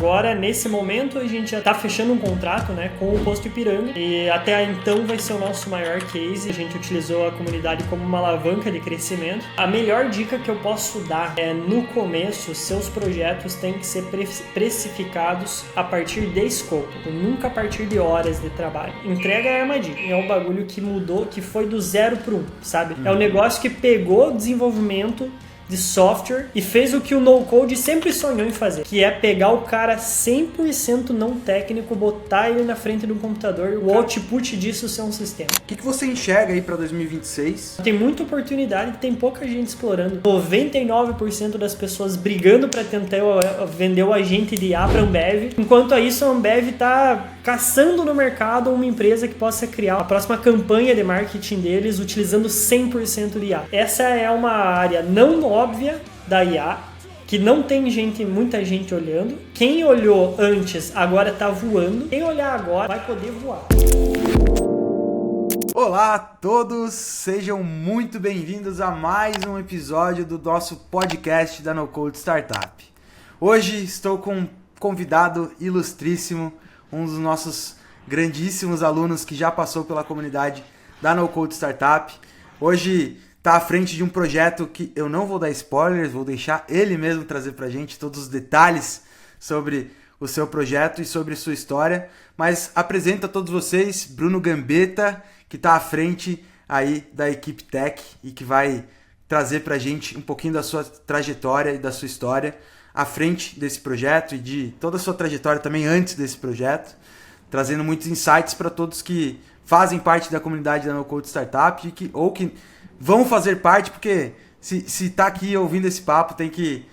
agora, nesse momento, a gente já está fechando um contrato, né, com o Posto Ipiranga e até então vai ser o nosso maior case. A gente utilizou a comunidade como uma alavanca de crescimento. A melhor dica que eu posso dar é, no começo, seus projetos têm que ser precificados a partir de escopo, nunca a partir de horas de trabalho. Entrega é armadilha. É um bagulho que mudou, que foi do 0 para 1, sabe? É um negócio que pegou o desenvolvimento de software e fez o que o no-code sempre sonhou em fazer, que é pegar o cara 100% não técnico, botar ele na frente do computador e o output disso ser um sistema. O que você enxerga aí para 2026? Tem muita oportunidade e tem pouca gente explorando. 99% das pessoas brigando para tentar vender o agente de IA para a Ambev. Enquanto isso, a Ambev está caçando no mercado uma empresa que possa criar a próxima campanha de marketing deles utilizando 100% de IA. Essa é uma área não óbvia da IA, que não tem muita gente olhando. Quem olhou antes agora está voando. Quem olhar agora vai poder voar. Olá a todos, sejam muito bem-vindos a mais um episódio do nosso podcast da No Code Startup. Hoje estou com um convidado ilustríssimo, um dos nossos grandíssimos alunos que já passou pela comunidade da No Code Startup. Hoje está à frente de um projeto que eu não vou dar spoilers, vou deixar ele mesmo trazer pra gente todos os detalhes sobre o seu projeto e sobre sua história, mas apresento a todos vocês Bruno Gambetta, que está à frente aí da equipe Tech e que vai trazer pra gente um pouquinho da sua trajetória e da sua história à frente desse projeto e de toda a sua trajetória também antes desse projeto, trazendo muitos insights para todos que fazem parte da comunidade da No Code Startup ou que vão fazer parte, porque se tá aqui ouvindo esse papo, tem que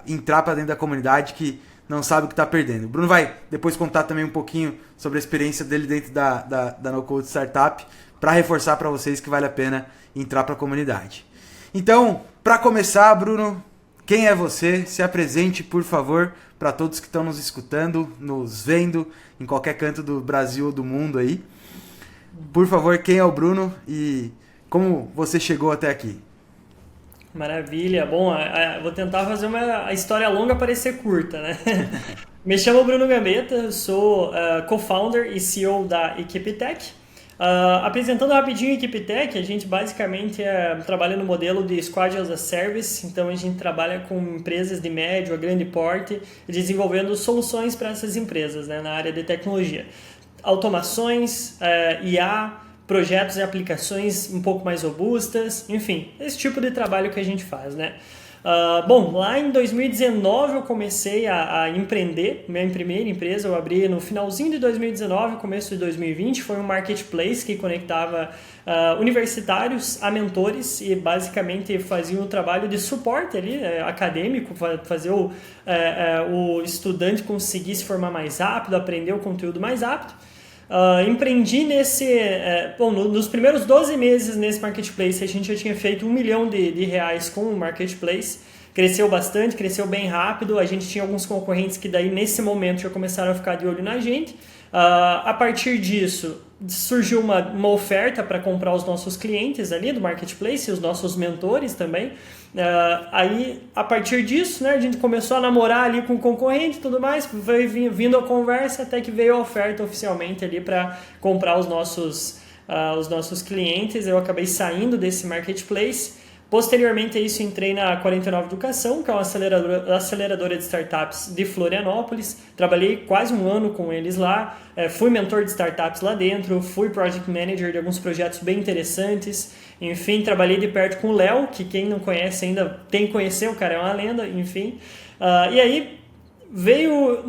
entrar para dentro da comunidade que não sabe o que tá perdendo. O Bruno vai depois contar também um pouquinho sobre a experiência dele dentro da No Code Startup, para reforçar para vocês que vale a pena entrar para a comunidade. Então, para começar, Bruno, quem é você? Se apresente, por favor, para todos que estão nos escutando, nos vendo em qualquer canto do Brasil ou do mundo aí. Por favor, quem é o Bruno e como você chegou até aqui? Maravilha. Bom, vou tentar fazer a história longa parecer curta, né? Me chamo Bruno Gambetta, sou co-founder e CEO da Equipe Tech. Apresentando rapidinho a Equipe Tech, a gente basicamente trabalha no modelo de Squad as a Service, então a gente trabalha com empresas de médio a grande porte, desenvolvendo soluções para essas empresas, né, na área de tecnologia. Automações, IA, projetos e aplicações um pouco mais robustas, enfim, esse tipo de trabalho que a gente faz, né? Bom, lá em 2019 eu comecei a empreender, minha primeira empresa eu abri no finalzinho de 2019, começo de 2020, foi um marketplace que conectava universitários a mentores e basicamente fazia um trabalho de suporte ali, acadêmico, fazer o estudante conseguir se formar mais rápido, aprender o conteúdo mais rápido. Empreendi nos primeiros 12 meses nesse marketplace, a gente já tinha feito R$1 milhão de reais com o marketplace, cresceu bastante, cresceu bem rápido, a gente tinha alguns concorrentes que daí nesse momento já começaram a ficar de olho na gente. A partir disso surgiu uma oferta para comprar os nossos clientes ali do marketplace, os nossos mentores também. Aí a partir disso, né, a gente começou a namorar ali com o concorrente e tudo mais, foi vindo a conversa até que veio a oferta oficialmente ali para comprar os nossos clientes. Eu acabei saindo desse marketplace. Posteriormente a isso, entrei na 49 Educação, que é uma aceleradora de startups de Florianópolis. Trabalhei quase um ano com eles lá, fui mentor de startups lá dentro, fui project manager de alguns projetos bem interessantes. Enfim, trabalhei de perto com o Léo, que quem não conhece ainda tem que conhecer, o cara é uma lenda, enfim. E aí veio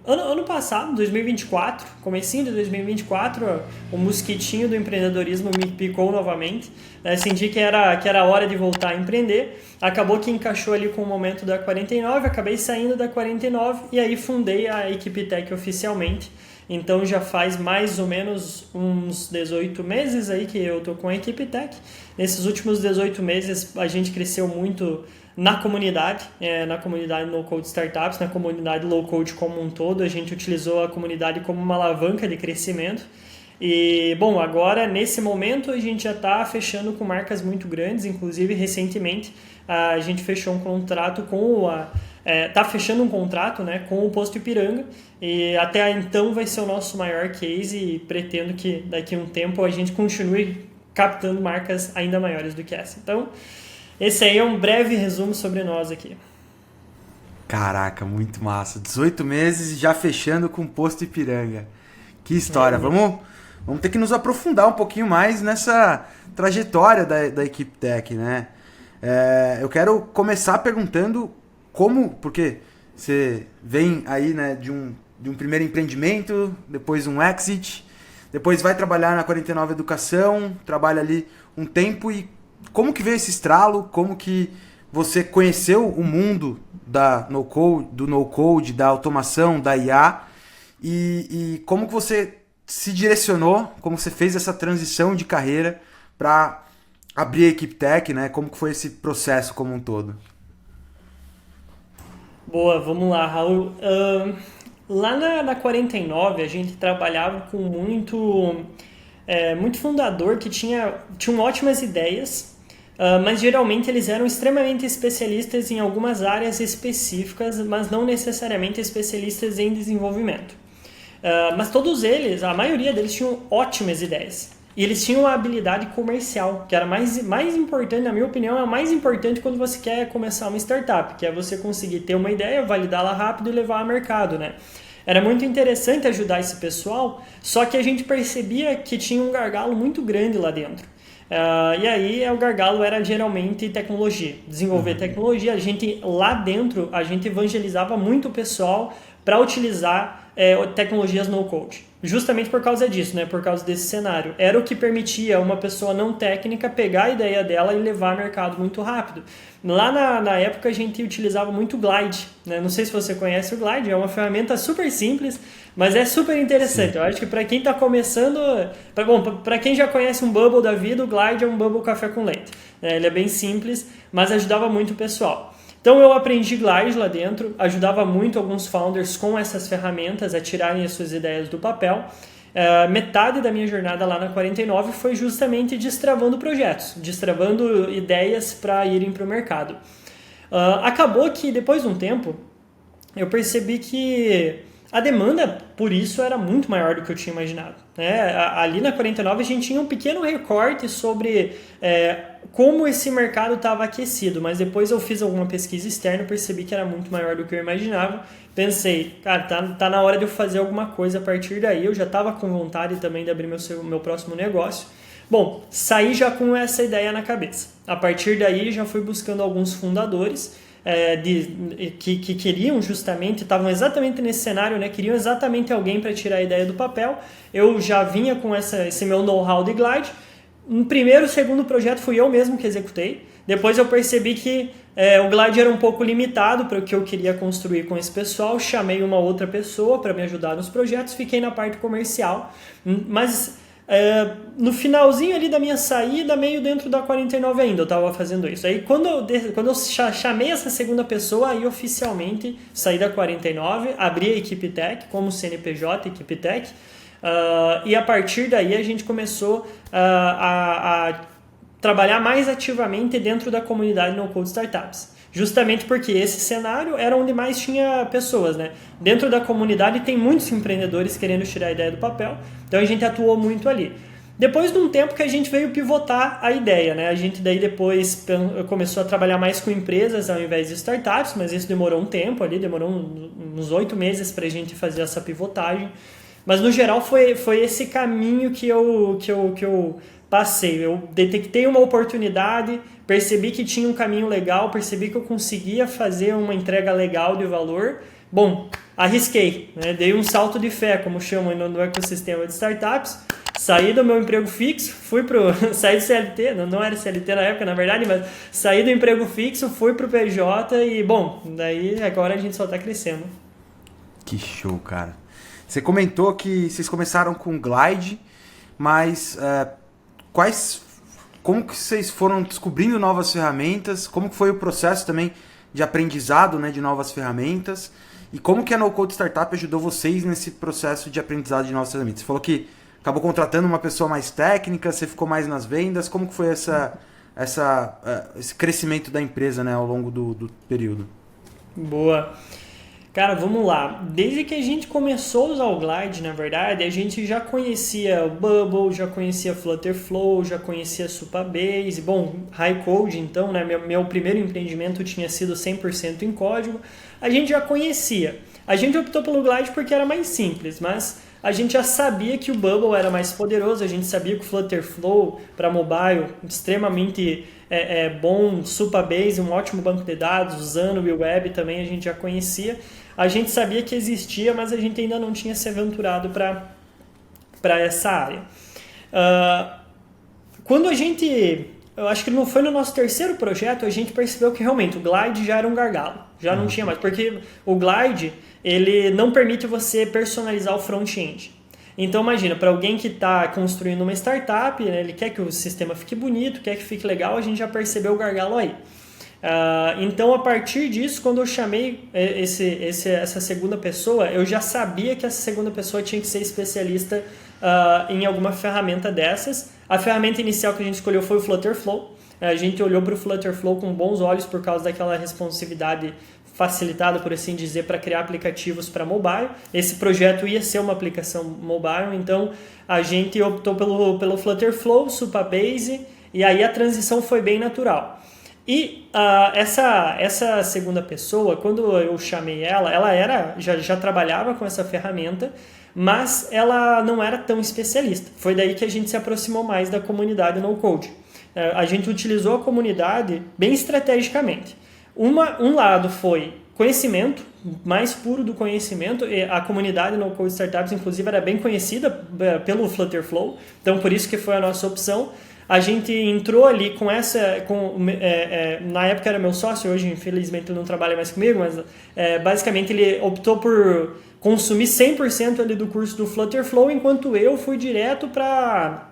ano passado, 2024, comecinho de 2024, o mosquitinho do empreendedorismo me picou novamente. Senti que era hora de voltar a empreender. Acabou que encaixou ali com o momento da 49, acabei saindo da 49 e aí fundei a Equipe Tech oficialmente. Então já faz mais ou menos uns 18 meses aí que eu tô com a Equipe Tech. Nesses últimos 18 meses a gente cresceu muito na comunidade No Code Startups, na comunidade Low Code como um todo. A gente utilizou a comunidade como uma alavanca de crescimento. E, bom, agora, nesse momento, a gente já está fechando com marcas muito grandes. Inclusive, recentemente, a gente fechou um contrato com tá fechando um contrato, né, com o Posto Ipiranga, e até então vai ser o nosso maior case, e pretendo que daqui a um tempo a gente continue captando marcas ainda maiores do que essa. Então, esse aí é um breve resumo sobre nós aqui. Caraca, muito massa. 18 meses e já fechando com o Posto Ipiranga. Que história. Vamos ter que nos aprofundar um pouquinho mais nessa trajetória da Equiptech, né? Eu quero começar perguntando porque você vem aí, né, de um primeiro empreendimento, depois um exit, depois vai trabalhar na 49 Educação, trabalha ali um tempo, e como que veio esse estralo, como que você conheceu o mundo do no-code, da automação, da IA, e como que você se direcionou, como você fez essa transição de carreira para abrir a Equiptech, né? Como que foi esse processo como um todo? Boa, vamos lá, Raul. Lá na 49 a gente trabalhava com muito fundador que tinham ótimas ideias, mas geralmente eles eram extremamente especialistas em algumas áreas específicas, mas não necessariamente especialistas em desenvolvimento. Mas todos eles, a maioria deles, tinham ótimas ideias. E eles tinham a habilidade comercial, que era mais importante, na minha opinião, é a mais importante quando você quer começar uma startup, que é você conseguir ter uma ideia, validá-la rápido e levar ao mercado, né? Era muito interessante ajudar esse pessoal, só que a gente percebia que tinha um gargalo muito grande lá dentro. E aí o gargalo era geralmente tecnologia, desenvolver tecnologia. Lá dentro, a gente evangelizava muito o pessoal para utilizar tecnologias no-code. Justamente por causa disso, né? Por causa desse cenário. Era o que permitia uma pessoa não técnica pegar a ideia dela e levar ao mercado muito rápido. Lá na época a gente utilizava muito o Glide, né? Não sei se você conhece o Glide, é uma ferramenta super simples, mas é super interessante. Sim. Eu acho que para quem está começando, para quem já conhece um Bubble da vida, o Glide é um Bubble café com leite. Ele é bem simples, mas ajudava muito o pessoal. Então eu aprendi Glide lá dentro, ajudava muito alguns founders com essas ferramentas a tirarem as suas ideias do papel. Metade da minha jornada lá na 49 foi justamente destravando projetos, destravando ideias para irem para o mercado. Acabou que depois de um tempo eu percebi que a demanda por isso era muito maior do que eu tinha imaginado. Ali na 49 a gente tinha um pequeno recorte sobre como esse mercado estava aquecido, mas depois eu fiz alguma pesquisa externa e percebi que era muito maior do que eu imaginava. Pensei, cara, tá na hora de eu fazer alguma coisa a partir daí. Eu já estava com vontade também de abrir meu próximo negócio. Bom, saí já com essa ideia na cabeça. A partir daí já fui buscando alguns fundadores que queriam justamente, estavam exatamente nesse cenário, né? Queriam exatamente alguém para tirar a ideia do papel. Eu já vinha com esse meu know-how de Glide. No primeiro, segundo projeto fui eu mesmo que executei. Depois eu percebi que o Glide era um pouco limitado para o que eu queria construir com esse pessoal. Chamei uma outra pessoa para me ajudar nos projetos. Fiquei na parte comercial. Mas no finalzinho ali da minha saída, meio dentro da 49 ainda, eu estava fazendo isso. Aí quando eu chamei essa segunda pessoa, aí oficialmente saí da 49, abri a Equiptech como CNPJ Equiptech. E a partir daí a gente começou a trabalhar mais ativamente dentro da comunidade no-code startups. Justamente porque esse cenário era onde mais tinha pessoas, né? Dentro da comunidade tem muitos empreendedores querendo tirar a ideia do papel, então a gente atuou muito ali. Depois de um tempo que a gente veio pivotar a ideia, né? A gente daí depois começou a trabalhar mais com empresas ao invés de startups, mas isso demorou um tempo ali, demorou uns 8 meses para a gente fazer essa pivotagem. Mas no geral foi esse caminho que eu passei. Eu detectei uma oportunidade, percebi que tinha um caminho legal, percebi que eu conseguia fazer uma entrega legal de valor. Bom, arrisquei, né? Dei um salto de fé, como chamam no ecossistema de startups. Saí do meu emprego fixo, saí do CLT, não era CLT na época, na verdade, mas saí do emprego fixo, fui pro PJ e, bom, daí agora a gente só tá crescendo. Que show, cara. Você comentou que vocês começaram com Glide, mas como que vocês foram descobrindo novas ferramentas? Como que foi o processo também de aprendizado, né, de novas ferramentas? E como que a No-Code Startup ajudou vocês nesse processo de aprendizado de novas ferramentas? Você falou que acabou contratando uma pessoa mais técnica, você ficou mais nas vendas. Como que foi esse crescimento da empresa, né, ao longo do período? Boa. Cara, vamos lá. Desde que a gente começou a usar o Glide, na verdade, a gente já conhecia o Bubble, já conhecia Flutterflow, já conhecia Supabase. Bom, High Code, então, né, meu primeiro empreendimento tinha sido 100% em código. A gente já conhecia. A gente optou pelo Glide porque era mais simples, mas a gente já sabia que o Bubble era mais poderoso, a gente sabia que o Flutterflow para mobile, extremamente bom, Supabase, um ótimo banco de dados, usando o Web também a gente já conhecia. A gente sabia que existia, mas a gente ainda não tinha se aventurado para essa área. Quando a gente... Eu acho que não foi no nosso terceiro projeto, a gente percebeu que realmente o Glide já era um gargalo. Já não tinha mais, porque o Glide ele não permite você personalizar o front-end. Então imagina, para alguém que está construindo uma startup, né, ele quer que o sistema fique bonito, quer que fique legal, a gente já percebeu o gargalo aí. Então, a partir disso, quando eu chamei essa segunda pessoa, eu já sabia que essa segunda pessoa tinha que ser especialista em alguma ferramenta dessas. A ferramenta inicial que a gente escolheu foi o Flutterflow. A gente olhou para o Flutterflow com bons olhos por causa daquela responsividade facilitada, por assim dizer, para criar aplicativos para mobile. Esse projeto ia ser uma aplicação mobile, então a gente optou pelo Flutterflow, Supabase, e aí a transição foi bem natural. E essa segunda pessoa, quando eu chamei ela já trabalhava com essa ferramenta, mas ela não era tão especialista. Foi daí que a gente se aproximou mais da comunidade no-code. A gente utilizou a comunidade bem estrategicamente. Um lado foi conhecimento, mais puro do conhecimento. A comunidade no-code startups, inclusive, era bem conhecida pelo Flutterflow, então por isso que foi a nossa opção. A gente entrou ali com essa... na época era meu sócio, hoje infelizmente ele não trabalha mais comigo, mas basicamente ele optou por consumir 100% ali do curso do Flutterflow, enquanto eu fui direto para...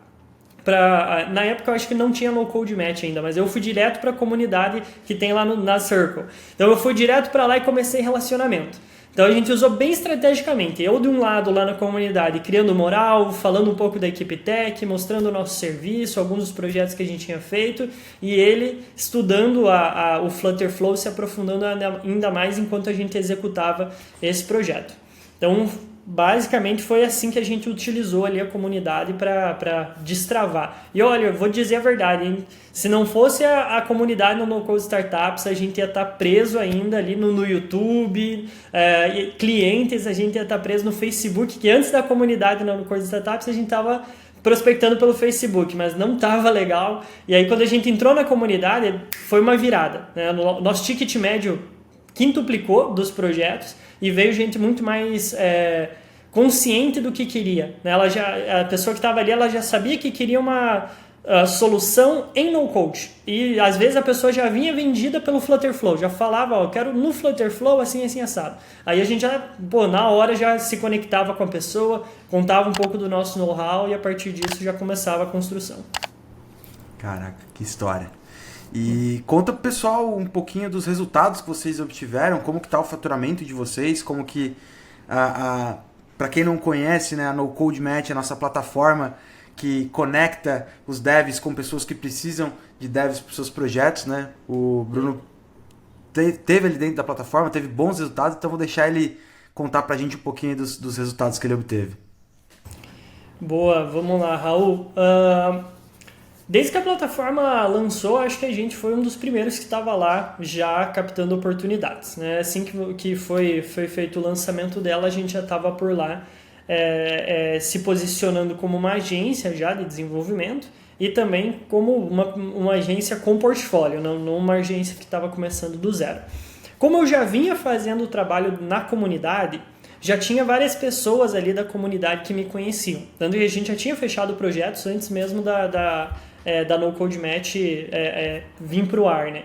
Na época eu acho que não tinha no Code Match ainda, mas eu fui direto para a comunidade que tem lá na Circle. Então eu fui direto para lá e comecei relacionamento. Então a gente usou bem estrategicamente. Eu de um lado lá na comunidade, criando moral, falando um pouco da equipe tech, mostrando o nosso serviço, alguns dos projetos que a gente tinha feito, e ele estudando o Flutterflow, se aprofundando ainda mais enquanto a gente executava esse projeto. Então, basicamente foi assim que a gente utilizou ali a comunidade para destravar. E olha, eu vou dizer a verdade, hein? Se não fosse a comunidade no No-Code Startups, a gente ia estar preso ainda ali no YouTube, clientes, a gente ia estar preso no Facebook, que antes da comunidade no No-Code Startups a gente estava prospectando pelo Facebook, mas não estava legal. E aí quando a gente entrou na comunidade, foi uma virada, né? Nosso ticket médio quintuplicou dos projetos e veio gente muito mais consciente do que queria, né? A pessoa que estava ali, ela já sabia que queria uma solução em no-code. E às vezes a pessoa já vinha vendida pelo Flutterflow, já falava, eu quero no Flutterflow assim, assim, assado. Aí a gente já, na hora já se conectava com a pessoa, contava um pouco do nosso know-how e a partir disso já começava a construção. Caraca, que história. E conta pro pessoal um pouquinho dos resultados que vocês obtiveram, como que tá o faturamento de vocês, como que, para quem não conhece, né, a No Code Match é a nossa plataforma que conecta os devs com pessoas que precisam de devs para os seus projetos, né? O Bruno teve ali dentro da plataforma, teve bons resultados, então vou deixar ele contar pra gente um pouquinho dos resultados que ele obteve. Boa, vamos lá, Raul. Desde que a plataforma lançou, acho que a gente foi um dos primeiros que estava lá já captando oportunidades, né? Assim que foi feito o lançamento dela, a gente já estava por lá se posicionando como uma agência já de desenvolvimento e também como uma agência com portfólio, não uma agência que estava começando do zero. Como eu já vinha fazendo o trabalho na comunidade, já tinha várias pessoas ali da comunidade que me conheciam. Tanto que a gente já tinha fechado projetos antes mesmo da No Code Match vir para o ar, né?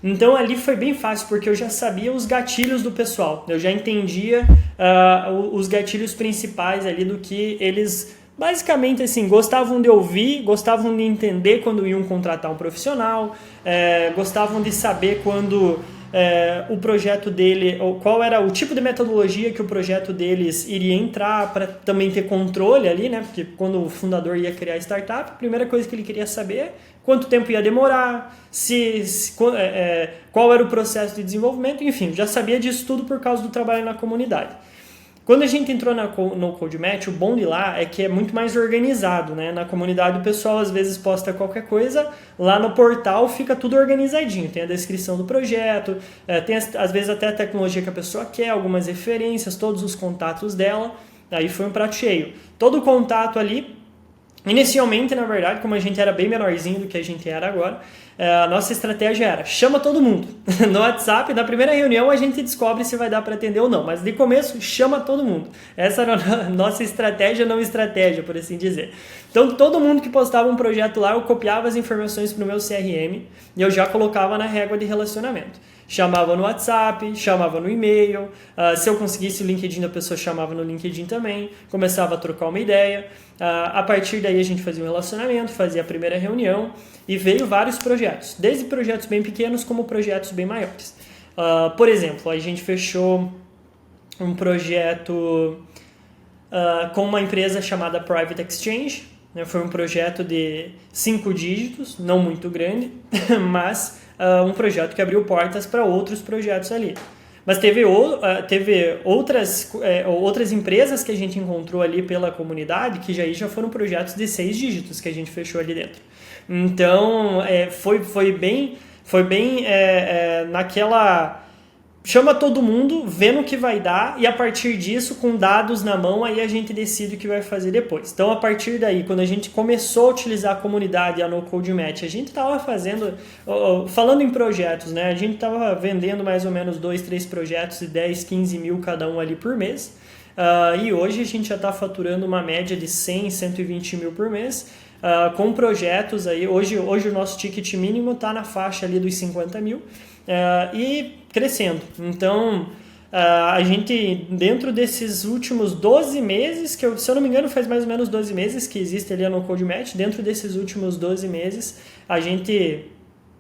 Então ali foi bem fácil, porque eu já sabia os gatilhos do pessoal. Eu já entendia os gatilhos principais ali do que eles basicamente assim, gostavam de ouvir, gostavam de entender quando iam contratar um profissional, gostavam de saber quando o projeto dele, ou qual era o tipo de metodologia que o projeto deles iria entrar, para também ter controle ali, né? Porque quando o fundador ia criar a startup, a primeira coisa que ele queria saber é quanto tempo ia demorar, qual era o processo de desenvolvimento, enfim, já sabia disso tudo por causa do trabalho na comunidade. Quando a gente entrou no Code Match, o bom de lá é que é muito mais organizado, né? Na comunidade o pessoal às vezes posta qualquer coisa, lá no portal fica tudo organizadinho, tem a descrição do projeto, tem às vezes até a tecnologia que a pessoa quer, algumas referências, todos os contatos dela, aí foi um prato cheio. Todo o contato ali, inicialmente, na verdade, como a gente era bem menorzinho do que a gente era agora, a nossa estratégia era, chama todo mundo. No WhatsApp, na primeira reunião, a gente descobre se vai dar para atender ou não, mas de começo, chama todo mundo. Essa era a nossa estratégia, não estratégia, por assim dizer. Então, todo mundo que postava um projeto lá, eu copiava as informações para o meu CRM e eu já colocava na régua de relacionamento. Chamava no WhatsApp, chamava no e-mail, se eu conseguisse o LinkedIn da pessoa, chamava no LinkedIn também, começava a trocar uma ideia, a partir daí a gente fazia um relacionamento, fazia a primeira reunião e veio vários projetos, desde projetos bem pequenos como projetos bem maiores. Por exemplo, a gente fechou um projeto com uma empresa chamada Private Exchange, né? Foi um projeto de 5 dígitos, não muito grande, mas um projeto que abriu portas para outros projetos ali. Mas teve outras empresas que a gente encontrou ali pela comunidade que já foram projetos de 6 dígitos que a gente fechou ali dentro. Então, foi bem naquela... Chama todo mundo, vendo o que vai dar e a partir disso, com dados na mão, aí a gente decide o que vai fazer depois. Então, a partir daí, quando a gente começou a utilizar a comunidade, a No Code Match, a gente estava falando em projetos, né? A gente estava vendendo mais ou menos 2, 3 projetos de 10, 15 mil cada um ali por mês. E hoje a gente já está faturando uma média de 100, 120 mil por mês. Com projetos aí, hoje o nosso ticket mínimo está na faixa ali dos 50 mil e crescendo. Então, a gente, dentro desses últimos 12 meses, que se eu não me engano faz mais ou menos 12 meses que existe ali a No Code Match, dentro desses últimos 12 meses, a gente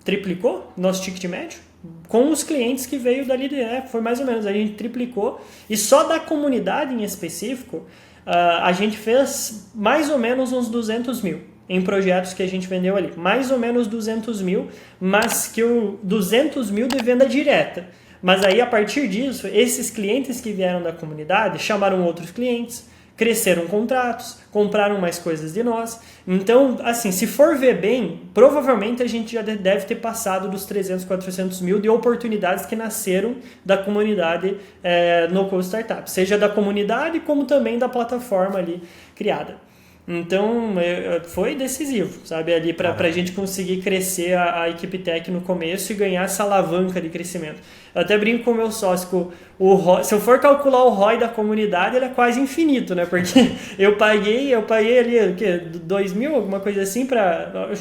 triplicou nosso ticket médio com os clientes que veio dali, foi mais ou menos, a gente triplicou, e só da comunidade em específico, a gente fez mais ou menos uns 200 mil em projetos que a gente vendeu ali. Mais ou menos 200 mil, mas que 200 mil de venda direta. Mas aí, a partir disso, esses clientes que vieram da comunidade chamaram outros clientes, cresceram contratos, compraram mais coisas de nós. Então, assim, se for ver bem, provavelmente a gente já deve ter passado dos 300, 400 mil de oportunidades que nasceram da comunidade No Code Startup. Seja da comunidade, como também da plataforma ali criada. Então, foi decisivo, sabe, ali para a gente conseguir crescer a equipe tech no começo e ganhar essa alavanca de crescimento. Eu até brinco com o meu sócio, se eu for calcular o ROI da comunidade, ele é quase infinito, né? Porque eu paguei ali, o quê? 2 mil, alguma coisa assim,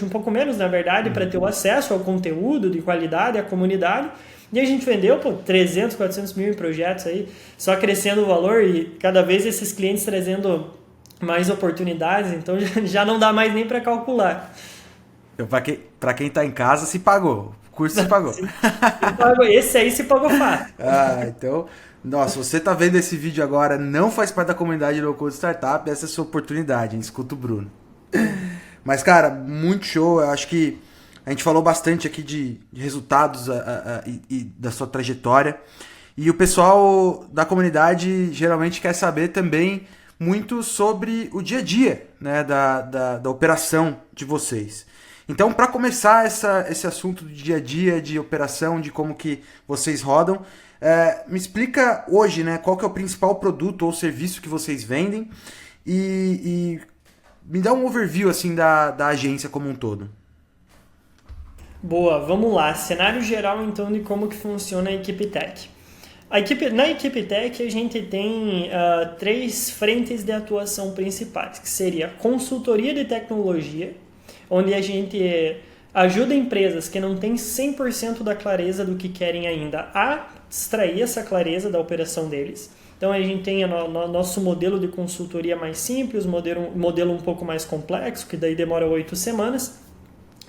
um pouco menos, na verdade, para ter o acesso ao conteúdo de qualidade, à comunidade. E a gente vendeu 300, 400 mil em projetos aí, só crescendo o valor e cada vez esses clientes trazendo mais oportunidades, então já não dá mais nem para calcular. Então, para quem está em casa, se pagou. O curso se pagou. Esse aí se pagou fácil. Então, nossa, você está vendo esse vídeo agora, não faz parte da comunidade No Code Startup, essa é a sua oportunidade, hein? Escuta o Bruno. Mas, cara, muito show. Eu acho que a gente falou bastante aqui de resultados e da sua trajetória. E o pessoal da comunidade geralmente quer saber também muito sobre o dia a dia, né, da operação de vocês. Então, para começar esse assunto do dia a dia, de operação, de como que vocês rodam, me explica hoje, né, qual que é o principal produto ou serviço que vocês vendem e me dá um overview assim, da agência como um todo. Boa, vamos lá. Cenário geral, então, de como que funciona a equipe tech. Na equipe tech, a gente tem 3 frentes de atuação principais, que seria consultoria de tecnologia, onde a gente ajuda empresas que não têm 100% da clareza do que querem ainda a extrair essa clareza da operação deles. Então, a gente tem nosso modelo de consultoria mais simples, modelo um pouco mais complexo, que daí demora 8 semanas.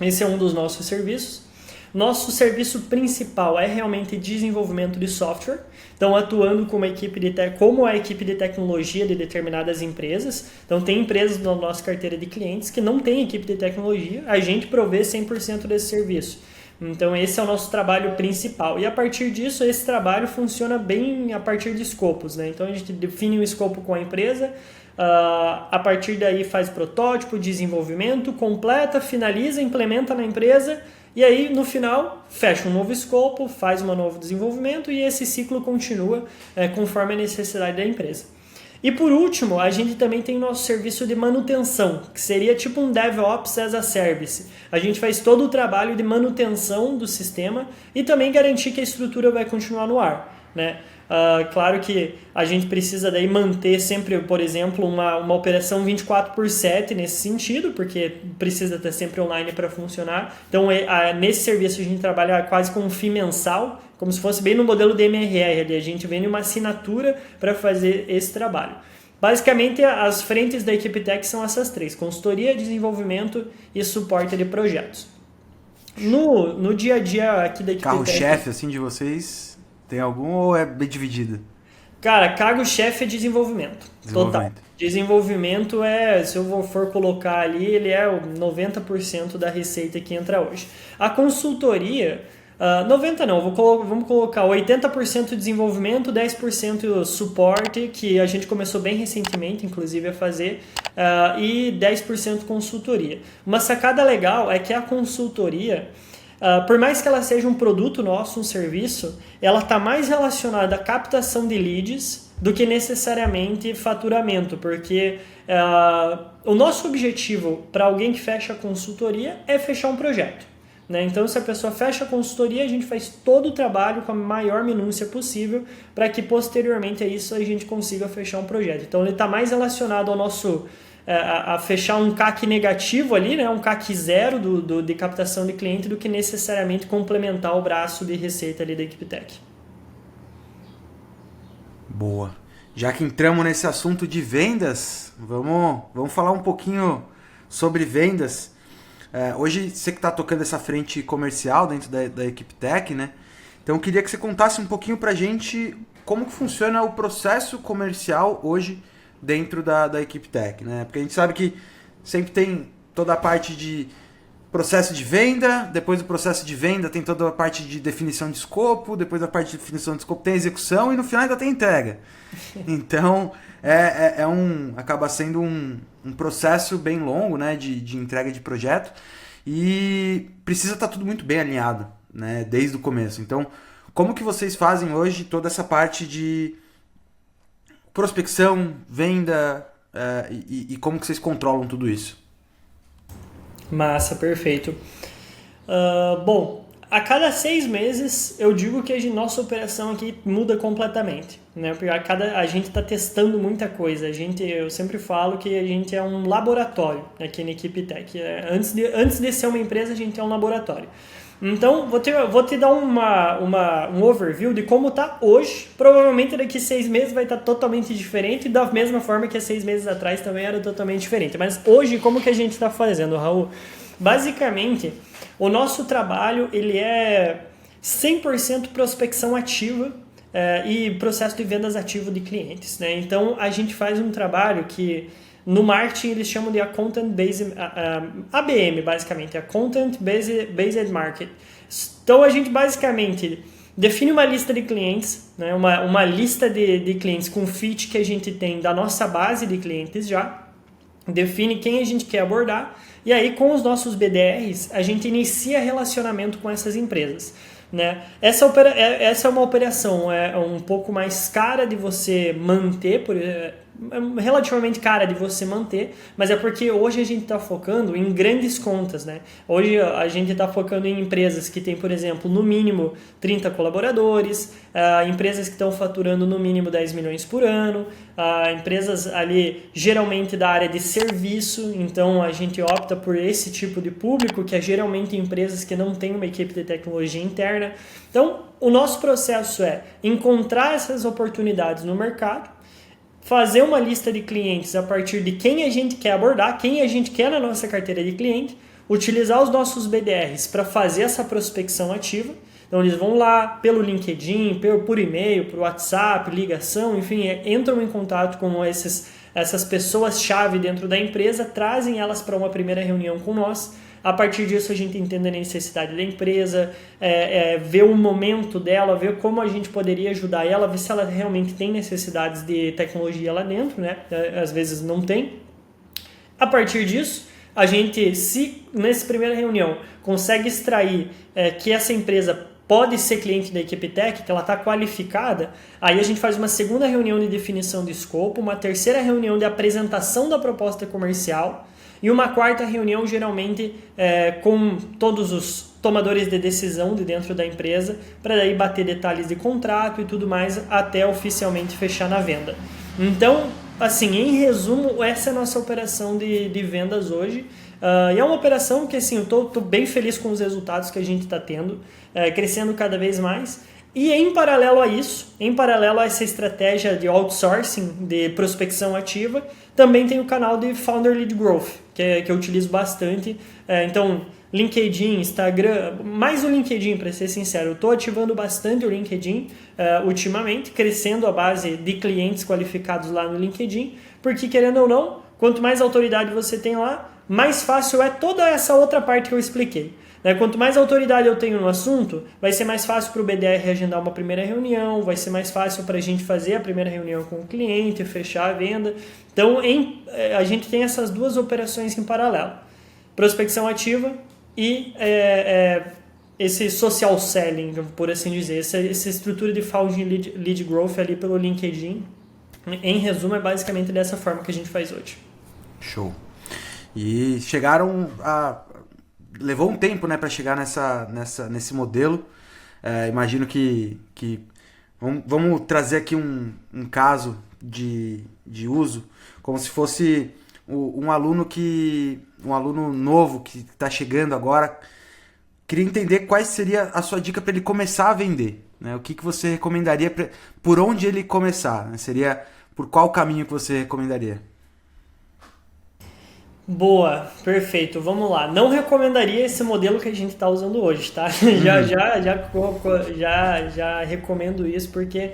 Esse é um dos nossos serviços. Nosso serviço principal é realmente desenvolvimento de software, então atuando como a equipe de tecnologia de determinadas empresas. Então tem empresas na nossa carteira de clientes que não tem equipe de tecnologia, a gente provê 100% desse serviço. Então esse é o nosso trabalho principal. E a partir disso, esse trabalho funciona bem a partir de escopos, né? Então a gente define um escopo com a empresa, a partir daí faz protótipo, desenvolvimento, completa, finaliza, implementa na empresa e aí no final fecha um novo escopo, faz um novo desenvolvimento e esse ciclo continua conforme a necessidade da empresa. E por último, a gente também tem o nosso serviço de manutenção, que seria tipo um DevOps as a Service. A gente faz todo o trabalho de manutenção do sistema e também garantir que a estrutura vai continuar no ar, né? Claro que a gente precisa daí manter sempre, por exemplo, uma operação 24/7 nesse sentido, porque precisa estar sempre online para funcionar. Então, nesse serviço a gente trabalha quase com um FII mensal, como se fosse bem no modelo de MRR ali. A gente vende uma assinatura para fazer esse trabalho. Basicamente, as frentes da equipe tech são essas três: consultoria, desenvolvimento e suporte de projetos. No dia a dia aqui da equipe Carro-chefe assim de vocês... Tem algum ou é bem dividido? Cara, cargo-chefe é desenvolvimento. Total. Desenvolvimento se eu for colocar ali, ele é o 90% da receita que entra hoje. A consultoria, 90% não, vamos colocar 80% desenvolvimento, 10% suporte, que a gente começou bem recentemente, inclusive, a fazer, e 10% consultoria. Uma sacada legal é que a consultoria... por mais que ela seja um produto nosso, um serviço, ela está mais relacionada à captação de leads do que necessariamente faturamento, porque o nosso objetivo para alguém que fecha a consultoria é fechar um projeto, né? Então, se a pessoa fecha a consultoria, a gente faz todo o trabalho com a maior minúcia possível para que posteriormente a isso a gente consiga fechar um projeto. Então, ele está mais relacionado ao nosso... a fechar um CAC negativo ali, né? Um CAC zero de captação de cliente do que necessariamente complementar o braço de receita ali da equipe tech. Boa. Já que entramos nesse assunto de vendas, vamos falar um pouquinho sobre vendas. Hoje você que está tocando essa frente comercial dentro da equipe tech, né? Então eu queria que você contasse um pouquinho pra gente como que funciona o processo comercial hoje dentro da equipe tech, né? Porque a gente sabe que sempre tem toda a parte de processo de venda, depois do processo de venda tem toda a parte de definição de escopo, depois da parte de definição de escopo tem a execução e no final ainda tem entrega. Então, acaba sendo um processo bem longo, né, de entrega de projeto e precisa estar tudo muito bem alinhado, né, desde o começo. Então, como que vocês fazem hoje toda essa parte de prospecção, venda e como que vocês controlam tudo isso? Massa, perfeito. Bom, a cada 6 meses eu digo que a nossa operação aqui muda completamente, né? Porque a gente está testando muita coisa. Eu sempre falo que a gente é um laboratório aqui na equipe tech. Antes de ser uma empresa, a gente é um laboratório. Então, vou te dar um overview de como está hoje. Provavelmente daqui 6 meses vai estar totalmente diferente, da mesma forma que há 6 meses atrás também era totalmente diferente. Mas hoje, como que a gente está fazendo, Raul? Basicamente, o nosso trabalho ele é 100% prospecção ativa e processo de vendas ativo de clientes, né? Então, a gente faz um trabalho que... No marketing, eles chamam de Content Based, ABM, basicamente, a Content Based Market. Então, a gente basicamente define uma lista de clientes, né, uma lista de clientes com fit que a gente tem da nossa base de clientes já, define quem a gente quer abordar, e aí com os nossos BDRs, a gente inicia relacionamento com essas empresas. Né? Essa é uma operação um pouco mais cara de você manter, relativamente cara de você manter, mas é porque hoje a gente está focando em grandes contas, né? Hoje a gente está focando em empresas que têm, por exemplo, no mínimo 30 colaboradores, empresas que estão faturando no mínimo 10 milhões por ano, empresas ali geralmente da área de serviço, então a gente opta por esse tipo de público, que é geralmente empresas que não têm uma equipe de tecnologia interna. Então, o nosso processo é encontrar essas oportunidades no mercado, fazer uma lista de clientes a partir de quem a gente quer abordar, quem a gente quer na nossa carteira de cliente, utilizar os nossos BDRs para fazer essa prospecção ativa. Então eles vão lá pelo LinkedIn, por e-mail, por WhatsApp, ligação, enfim, entram em contato com essas pessoas-chave dentro da empresa, trazem elas para uma primeira reunião com nós. A partir disso a gente entende a necessidade da empresa, vê o momento dela, vê como a gente poderia ajudar ela, ver se ela realmente tem necessidades de tecnologia lá dentro, né? Às vezes não tem. A partir disso, a gente, se nessa primeira reunião consegue extrair que essa empresa pode ser cliente da EquipTech, que ela está qualificada, aí a gente faz uma segunda reunião de definição de escopo, uma terceira reunião de apresentação da proposta comercial e uma quarta reunião, geralmente, com todos os tomadores de decisão de dentro da empresa, para daí bater detalhes de contrato e tudo mais, até oficialmente fechar na venda. Então, assim, em resumo, essa é a nossa operação de vendas hoje. E é uma operação que, assim, eu tô bem feliz com os resultados que a gente está tendo, crescendo cada vez mais. E em paralelo a isso, em paralelo a essa estratégia de outsourcing, de prospecção ativa, também tem o canal de Founder Lead Growth, que eu utilizo bastante. Então, LinkedIn, Instagram, mais o LinkedIn, para ser sincero. Eu estou ativando bastante o LinkedIn ultimamente, crescendo a base de clientes qualificados lá no LinkedIn, porque, querendo ou não, quanto mais autoridade você tem lá, mais fácil é toda essa outra parte que eu expliquei. Quanto mais autoridade eu tenho no assunto, vai ser mais fácil para o BDR agendar uma primeira reunião, vai ser mais fácil para a gente fazer a primeira reunião com o cliente, fechar a venda. Então, a gente tem essas duas operações em paralelo. Prospecção ativa e esse social selling, por assim dizer, essa estrutura de founding lead growth ali pelo LinkedIn. Em resumo, é basicamente dessa forma que a gente faz hoje. Show. E chegaram a... Levou um tempo, né, para chegar nesse modelo. Imagino que vamos trazer aqui um caso de uso, como se fosse um aluno novo que está chegando agora. Queria entender qual seria a sua dica para ele começar a vender, né? O que você recomendaria, por onde ele começar, né? Seria por qual caminho que você recomendaria? Boa, perfeito, vamos lá. Não recomendaria esse modelo que a gente está usando hoje, tá? Já recomendo isso porque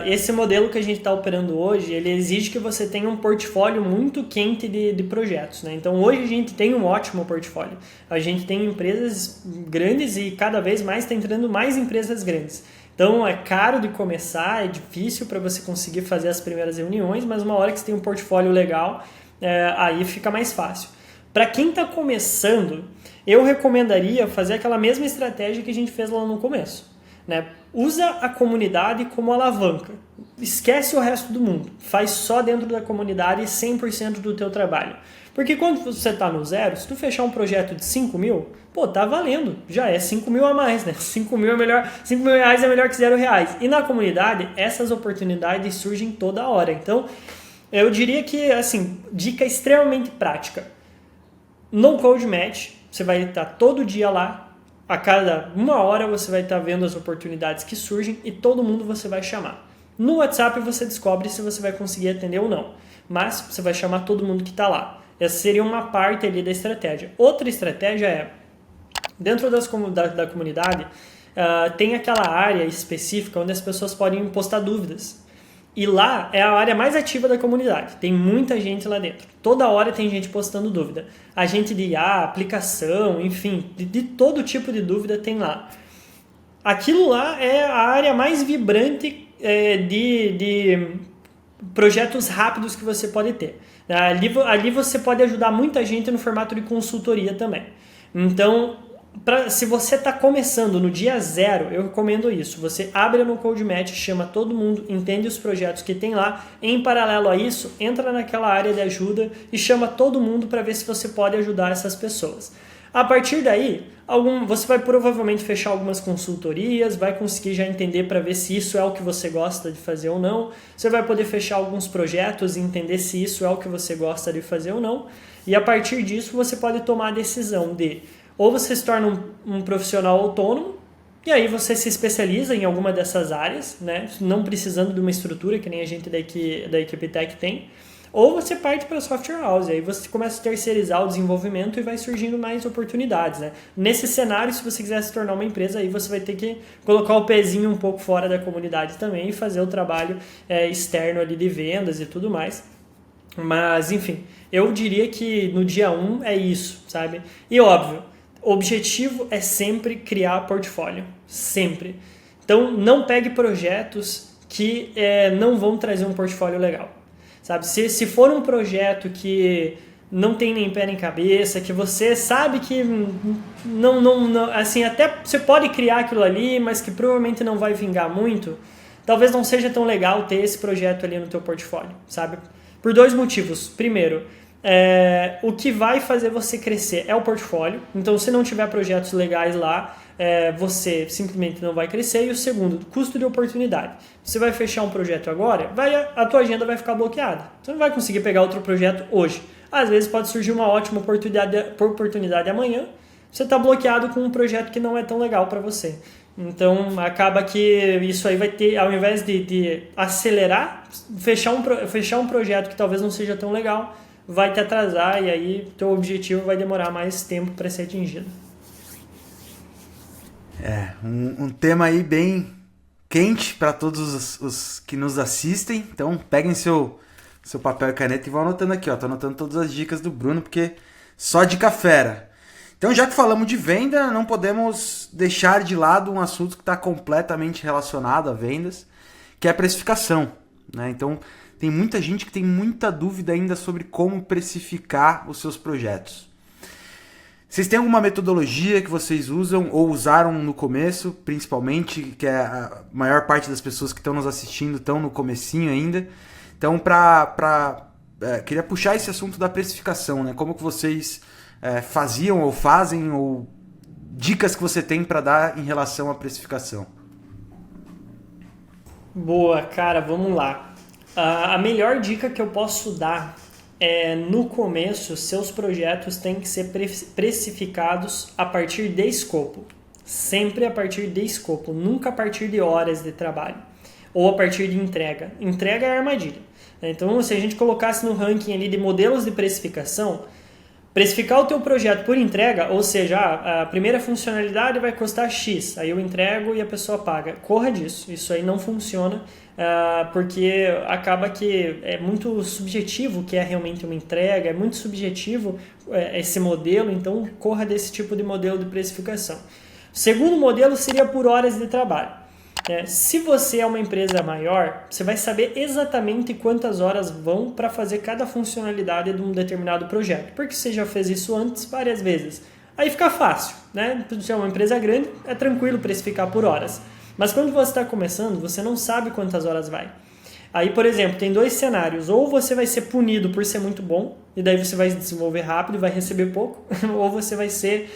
esse modelo que a gente está operando hoje, ele exige que você tenha um portfólio muito quente de projetos, né? Então hoje a gente tem um ótimo portfólio. A gente tem empresas grandes e cada vez mais está entrando mais empresas grandes. Então é caro de começar, é difícil para você conseguir fazer as primeiras reuniões, mas uma hora que você tem um portfólio legal, aí fica mais fácil. Para quem está começando, eu recomendaria fazer aquela mesma estratégia que a gente fez lá no começo, né? Usa a comunidade como alavanca. Esquece o resto do mundo. Faz só dentro da comunidade 100% do teu trabalho. Porque quando você está no zero, se tu fechar um projeto de 5 mil, tá valendo. Já é 5 mil a mais, né? 5 mil reais é melhor que R$0. E na comunidade, essas oportunidades surgem toda hora. Então, eu diria que, assim, dica extremamente prática. No Code Match, você vai estar todo dia lá, a cada 1 hora você vai estar vendo as oportunidades que surgem e todo mundo você vai chamar. No WhatsApp você descobre se você vai conseguir atender ou não, mas você vai chamar todo mundo que está lá. Essa seria uma parte ali da estratégia. Outra estratégia é, dentro da comunidade, tem aquela área específica onde as pessoas podem postar dúvidas. E lá é a área mais ativa da comunidade. Tem muita gente lá dentro. Toda hora tem gente postando dúvida. Agente de IA, aplicação, enfim, de todo tipo de dúvida tem lá. Aquilo lá é a área mais vibrante de projetos rápidos que você pode ter. Ali você pode ajudar muita gente no formato de consultoria também. Então, se você está começando no dia 0, eu recomendo isso. Você abre no Code Match, chama todo mundo, entende os projetos que tem lá. Em paralelo a isso, entra naquela área de ajuda e chama todo mundo para ver se você pode ajudar essas pessoas. A partir daí, você vai provavelmente fechar algumas consultorias, vai conseguir já entender para ver se isso é o que você gosta de fazer ou não. Você vai poder fechar alguns projetos e entender se isso é o que você gosta de fazer ou não. E a partir disso, você pode tomar a decisão de ou você se torna um profissional autônomo, e aí você se especializa em alguma dessas áreas, né? Não precisando de uma estrutura que nem a gente da EquipTech tem, Ou você parte para a software house, aí você começa a terceirizar o desenvolvimento e vai surgindo mais oportunidades, né? Nesse cenário, se você quiser se tornar uma empresa, aí você vai ter que colocar o pezinho um pouco fora da comunidade também e fazer o trabalho externo ali de vendas e tudo mais. Mas, enfim, eu diria que no dia 1 é isso, sabe? E óbvio, o objetivo é sempre criar portfólio, sempre. Então, não pegue projetos que não vão trazer um portfólio legal, sabe? Se for um projeto que não tem nem pé nem cabeça, que você sabe que não, assim, até você pode criar aquilo ali, mas que provavelmente não vai vingar muito, talvez não seja tão legal ter esse projeto ali no teu portfólio, sabe? Por 2 motivos. Primeiro, o que vai fazer você crescer é o portfólio. Então, se não tiver projetos legais lá, você simplesmente não vai crescer. E o segundo, custo de oportunidade. Você vai fechar um projeto agora, a tua agenda vai ficar bloqueada. Você não vai conseguir pegar outro projeto hoje. Às vezes pode surgir uma ótima oportunidade amanhã. Você está bloqueado com um projeto que não é tão legal para você. Então, acaba que isso aí vai ter, ao invés de acelerar, fechar um projeto que talvez não seja tão legal, vai te atrasar e aí teu objetivo vai demorar mais tempo para ser atingido. Um tema aí bem quente para todos os que nos assistem. Então, peguem seu papel e caneta e vão anotando aqui, ó. Tô anotando todas as dicas do Bruno, porque só dica fera. Então, já que falamos de venda, não podemos deixar de lado um assunto que está completamente relacionado a vendas, que é a precificação, né? Então, tem muita gente que tem muita dúvida ainda sobre como precificar os seus projetos. Vocês têm alguma metodologia que vocês usam ou usaram no começo, principalmente, que é a maior parte das pessoas que estão nos assistindo estão no comecinho ainda? Então, queria puxar esse assunto da precificação, né? Como que vocês faziam ou fazem, ou dicas que você tem para dar em relação à precificação? Boa, cara, vamos lá. A melhor dica que eu posso dar é, no começo, seus projetos têm que ser precificados a partir de escopo. Sempre a partir de escopo, nunca a partir de horas de trabalho. Ou a partir de entrega. Entrega é armadilha. Então, se a gente colocasse no ranking ali de modelos de precificação, precificar o teu projeto por entrega, ou seja, a primeira funcionalidade vai custar X, aí eu entrego e a pessoa paga. Corra disso, isso aí não funciona, porque acaba que é muito subjetivo o que é realmente uma entrega, é muito subjetivo esse modelo, então corra desse tipo de modelo de precificação. O segundo modelo seria por horas de trabalho. Se você é uma empresa maior, você vai saber exatamente quantas horas vão para fazer cada funcionalidade de um determinado projeto, porque você já fez isso antes várias vezes. Aí fica fácil, né? Se é uma empresa grande, é tranquilo precificar por horas. Mas quando você está começando, você não sabe quantas horas vai. Aí, por exemplo, tem 2 cenários. Ou você vai ser punido por ser muito bom, e daí você vai desenvolver rápido e vai receber pouco, ou você vai ser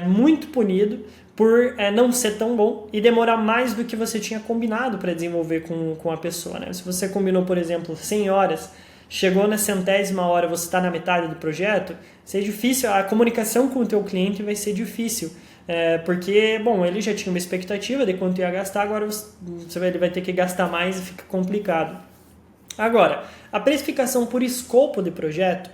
muito punido por não ser tão bom e demorar mais do que você tinha combinado para desenvolver com a pessoa, né? Se você combinou, por exemplo, 100 horas, chegou na 100ª hora, você está na metade do projeto, isso é difícil, a comunicação com o teu cliente vai ser difícil, porque, bom, ele já tinha uma expectativa de quanto ia gastar, agora ele vai ter que gastar mais e fica complicado. Agora, a precificação por escopo de projeto,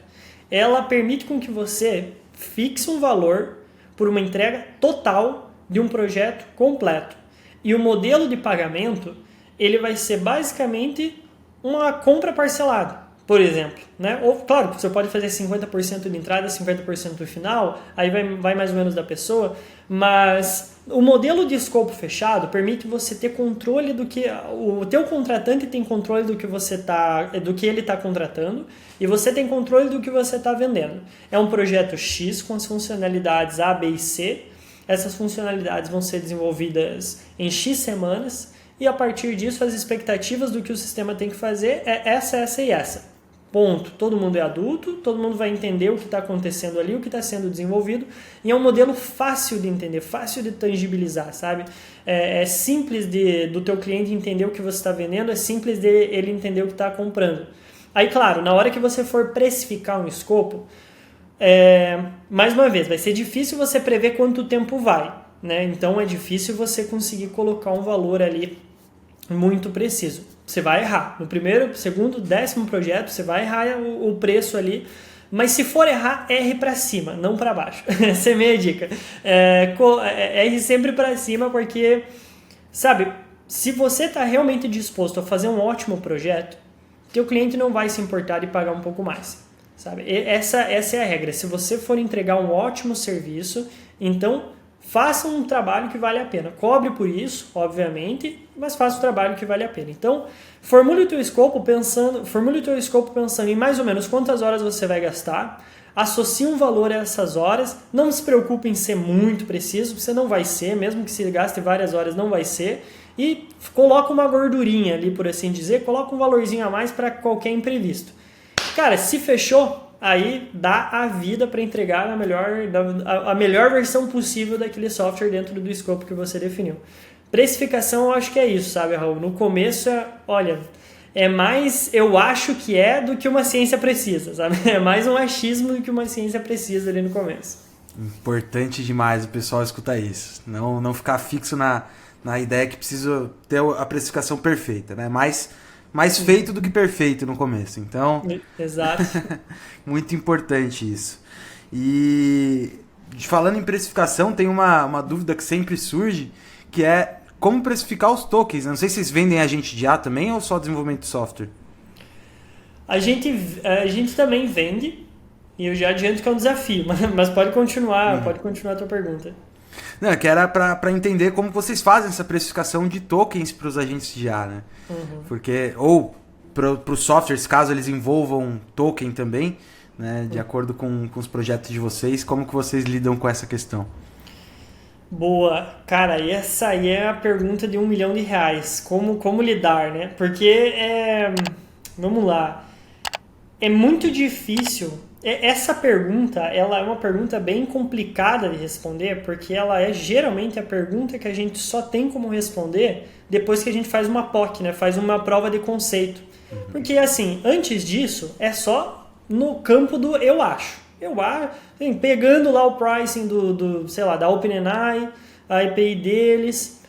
ela permite com que você fixe um valor por uma entrega total de um projeto completo. E o modelo de pagamento, ele vai ser basicamente uma compra parcelada, por exemplo, né? Ou, claro, você pode fazer 50% de entrada, 50% do final, aí vai mais ou menos da pessoa, mas o modelo de escopo fechado permite você ter controle do que o teu contratante tem controle do que ele está contratando, e você tem controle do que você está vendendo. É um projeto X com as funcionalidades A, B e C. Essas funcionalidades vão ser desenvolvidas em X semanas, e a partir disso as expectativas do que o sistema tem que fazer é essa e essa. Ponto. Todo mundo é adulto, todo mundo vai entender o que está acontecendo ali, o que está sendo desenvolvido, e é um modelo fácil de entender, fácil de tangibilizar, sabe? É simples do teu cliente entender o que você está vendendo, é simples de ele entender o que está comprando. Aí, claro, na hora que você for precificar um escopo, mais uma vez, vai ser difícil você prever quanto tempo vai, né? Então é difícil você conseguir colocar um valor ali muito preciso. você vai errar. No primeiro, segundo, 10º projeto, você vai errar o preço ali. Mas se for errar, erre para cima, não para baixo. Essa é a minha dica. Erre sempre para cima, porque, sabe, se você está realmente disposto a fazer um ótimo projeto, teu cliente não vai se importar de pagar um pouco mais. Sabe? Essa é a regra. Se você for entregar um ótimo serviço, então faça um trabalho que vale a pena. Cobre por isso, obviamente, mas faça um trabalho que vale a pena. Então, formule o teu escopo pensando em mais ou menos quantas horas você vai gastar, associe um valor a essas horas, não se preocupe em ser muito preciso, você não vai ser, mesmo que se gaste várias horas, não vai ser, e coloca uma gordurinha ali, por assim dizer, coloca um valorzinho a mais para qualquer imprevisto. Cara, se fechou, aí dá a vida para entregar a melhor versão possível daquele software dentro do escopo que você definiu. Precificação, eu acho que é isso, sabe, Raul? No começo, olha, é mais eu acho que é do que uma ciência precisa, sabe? É mais um achismo do que uma ciência precisa ali no começo. Importante demais o pessoal escutar isso. Não ficar fixo na ideia que precisa ter a precificação perfeita, né? Mais feito do que perfeito no começo. Então, exato. Muito importante isso. E falando em precificação, tem uma dúvida que sempre surge, que é como precificar os tokens. Eu não sei se vocês vendem agente de IA também ou só desenvolvimento de software? A gente também vende, e eu já adianto que é um desafio, mas pode continuar a tua pergunta. Não, que era para entender como vocês fazem essa precificação de tokens para os agentes de IA, né? Porque, ou para os softwares, caso eles envolvam token também, né? De acordo com os projetos de vocês, como que vocês lidam com essa questão? Boa, cara, essa aí é a pergunta de R$1 milhão. Como lidar, né? Porque, vamos lá, é muito difícil. Essa pergunta, ela é uma pergunta bem complicada de responder, porque ela é geralmente a pergunta que a gente só tem como responder depois que a gente faz uma POC, né? Faz uma prova de conceito. Porque, assim, antes disso, é só no campo do eu acho. Assim, pegando lá o pricing sei lá, da OpenAI, a API deles,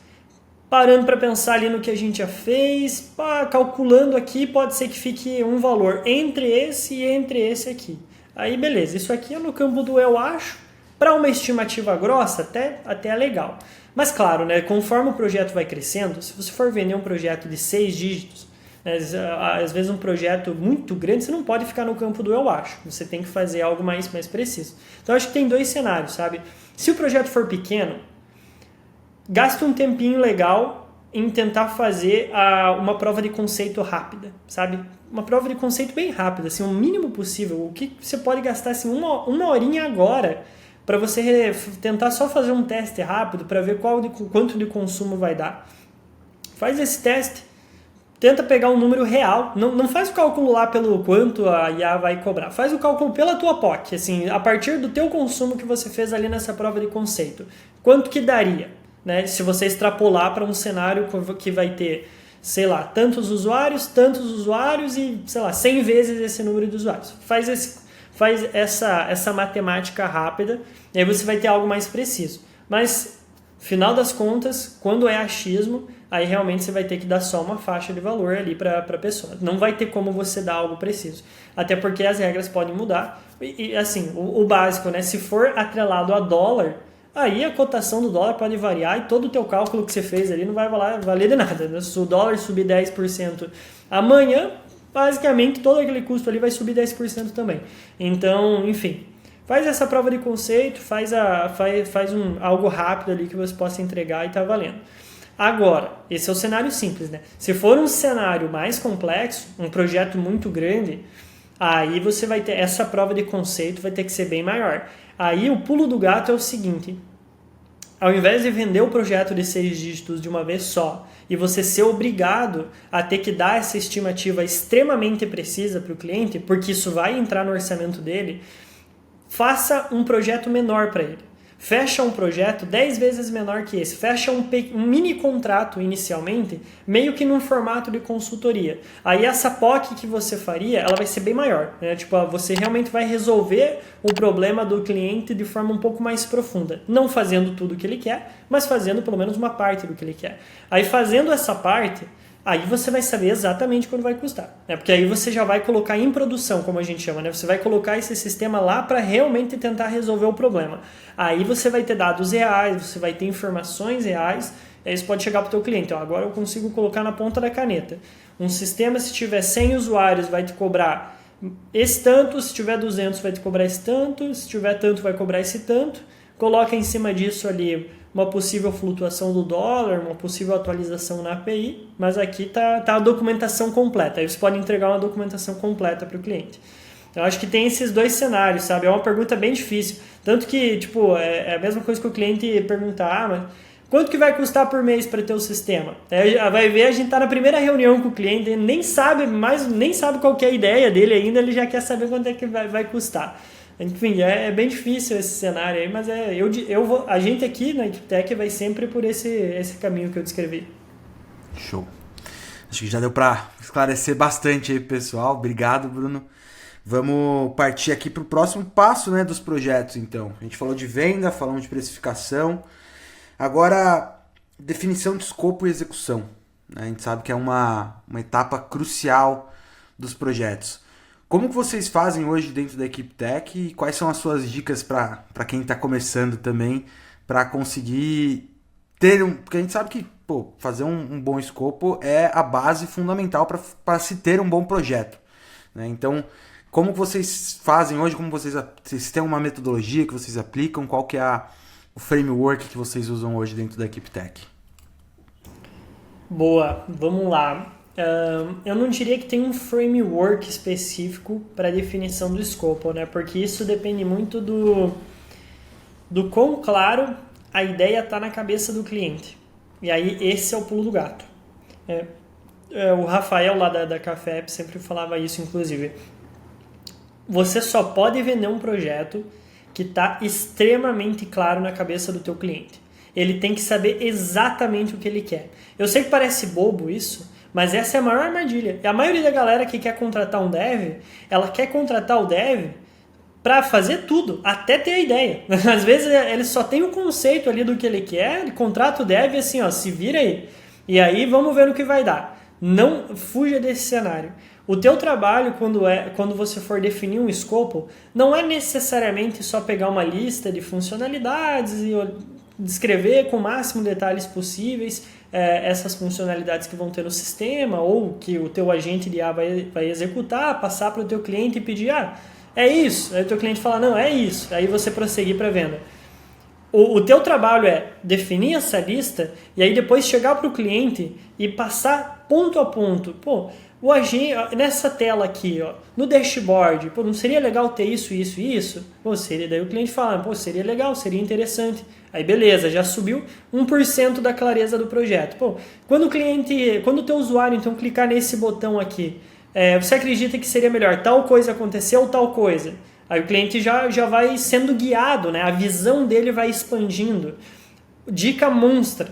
parando para pensar ali no que a gente já fez, calculando aqui, pode ser que fique um valor entre esse e entre esse aqui. Aí beleza, isso aqui é no campo do eu acho. Para uma estimativa grossa, até é legal. Mas claro, né, conforme o projeto vai crescendo, se você for vender um projeto de 6 dígitos, às vezes um projeto muito grande, você não pode ficar no campo do eu acho. Você tem que fazer algo mais preciso. Então acho que tem 2 cenários, sabe? Se o projeto for pequeno, gaste um tempinho legal em tentar fazer uma prova de conceito rápida, sabe? Uma prova de conceito bem rápida, assim, o mínimo possível. O que você pode gastar assim, uma horinha agora para você tentar só fazer um teste rápido para ver quanto de consumo vai dar. Faz esse teste, tenta pegar um número real, não faz o cálculo lá pelo quanto a IA vai cobrar, faz o cálculo pela tua POC, assim, a partir do teu consumo que você fez ali nessa prova de conceito. Quanto que daria? Né? Se você extrapolar para um cenário que vai ter, sei lá, tantos usuários e, sei lá, 100 vezes esse número de usuários. Faz essa matemática rápida e aí você vai ter algo mais preciso. Mas, final das contas, quando é achismo, aí realmente você vai ter que dar só uma faixa de valor ali para a pessoa. Não vai ter como você dar algo preciso. Até porque as regras podem mudar. E assim, o básico, né? Se for atrelado a dólar, aí a cotação do dólar pode variar e todo o teu cálculo que você fez ali não vai valer de nada, né? Se o dólar subir 10% amanhã, basicamente todo aquele custo ali vai subir 10% também. Então, enfim, faz essa prova de conceito, faz algo rápido ali que você possa entregar e tá valendo. Agora, esse é o cenário simples, né? Se for um cenário mais complexo, um projeto muito grande, aí você vai ter essa prova de conceito, vai ter que ser bem maior. Aí o pulo do gato é o seguinte: ao invés de vender o projeto de 6 dígitos de uma vez só e você ser obrigado a ter que dar essa estimativa extremamente precisa para o cliente, porque isso vai entrar no orçamento dele, faça um projeto menor para ele. Fecha um projeto 10 vezes menor que esse. Fecha um mini contrato inicialmente, meio que num formato de consultoria. Aí essa POC que você faria, ela vai ser bem maior, né? Tipo, você realmente vai resolver o problema do cliente de forma um pouco mais profunda. Não fazendo tudo o que ele quer, mas fazendo pelo menos uma parte do que ele quer. Aí fazendo essa parte, aí você vai saber exatamente quanto vai custar, né? Porque aí você já vai colocar em produção, como a gente chama, né? Você vai colocar esse sistema lá para realmente tentar resolver o problema. Aí você vai ter dados reais, você vai ter informações reais, aí você pode chegar para o teu cliente, ó, agora eu consigo colocar na ponta da caneta. Um sistema, se tiver 100 usuários, vai te cobrar esse tanto, se tiver 200 vai te cobrar esse tanto, se tiver tanto vai cobrar esse tanto. Coloca em cima disso ali uma possível flutuação do dólar, uma possível atualização na API, mas aqui tá a documentação completa. Aí você pode entregar uma documentação completa para o cliente. Eu acho que tem esses dois cenários, sabe? É uma pergunta bem difícil. Tanto que, tipo, é a mesma coisa que o cliente perguntar, mas quanto que vai custar por mês para ter o sistema? Aí vai ver, a gente tá na primeira reunião com o cliente, ele nem sabe qual que é a ideia dele ainda, ele já quer saber quanto é que vai custar. Enfim, é bem difícil esse cenário aí, mas a gente aqui na EquipeTech vai sempre por esse caminho que eu descrevi. Show. Acho que já deu para esclarecer bastante aí, pessoal. Obrigado, Bruno. Vamos partir aqui para o próximo passo, né, dos projetos, então. A gente falou de venda, falamos de precificação. Agora, definição de escopo e execução. A gente sabe que é uma etapa crucial dos projetos. Como que vocês fazem hoje dentro da EquipeTech e quais são as suas dicas para quem está começando também, para conseguir ter porque a gente sabe que fazer um bom escopo é a base fundamental para se ter um bom projeto, né? Então, como que vocês fazem hoje? Como vocês têm uma metodologia que vocês aplicam? Qual que é o framework que vocês usam hoje dentro da EquipeTech? Boa, vamos lá. Eu não diria que tem um framework específico para definição do escopo, né? Porque isso depende muito do quão claro a ideia está na cabeça do cliente. E aí esse é o pulo do gato. O Rafael lá da Café sempre falava isso, inclusive. Você só pode vender um projeto que está extremamente claro na cabeça do teu cliente. Ele tem que saber exatamente o que ele quer. Eu sei que parece bobo isso, mas essa é a maior armadilha. E a maioria da galera que quer contratar um dev, ela quer contratar o dev para fazer tudo, até ter a ideia. Às vezes ele só tem o conceito ali do que ele quer, ele contrata o dev e assim, ó, se vira aí. E aí vamos ver no que vai dar. Não fuja desse cenário. O teu trabalho, quando você for definir um escopo, não é necessariamente só pegar uma lista de funcionalidades e descrever com o máximo de detalhes possíveis essas funcionalidades que vão ter no sistema ou que o teu agente de IA vai executar, passar para o teu cliente e pedir, é isso. Aí o teu cliente fala, não, é isso. Aí você prosseguir para a venda. O teu trabalho é definir essa lista e aí depois chegar para o cliente e passar ponto a ponto. O agente, nessa tela aqui, ó, no dashboard, não seria legal ter isso, isso e isso? Seria. Daí o cliente fala, seria legal, seria interessante. Aí beleza, já subiu 1% da clareza do projeto. Quando o teu usuário então clicar nesse botão aqui, você acredita que seria melhor tal coisa acontecer ou tal coisa? Aí o cliente já vai sendo guiado, né? A visão dele vai expandindo. Dica monstra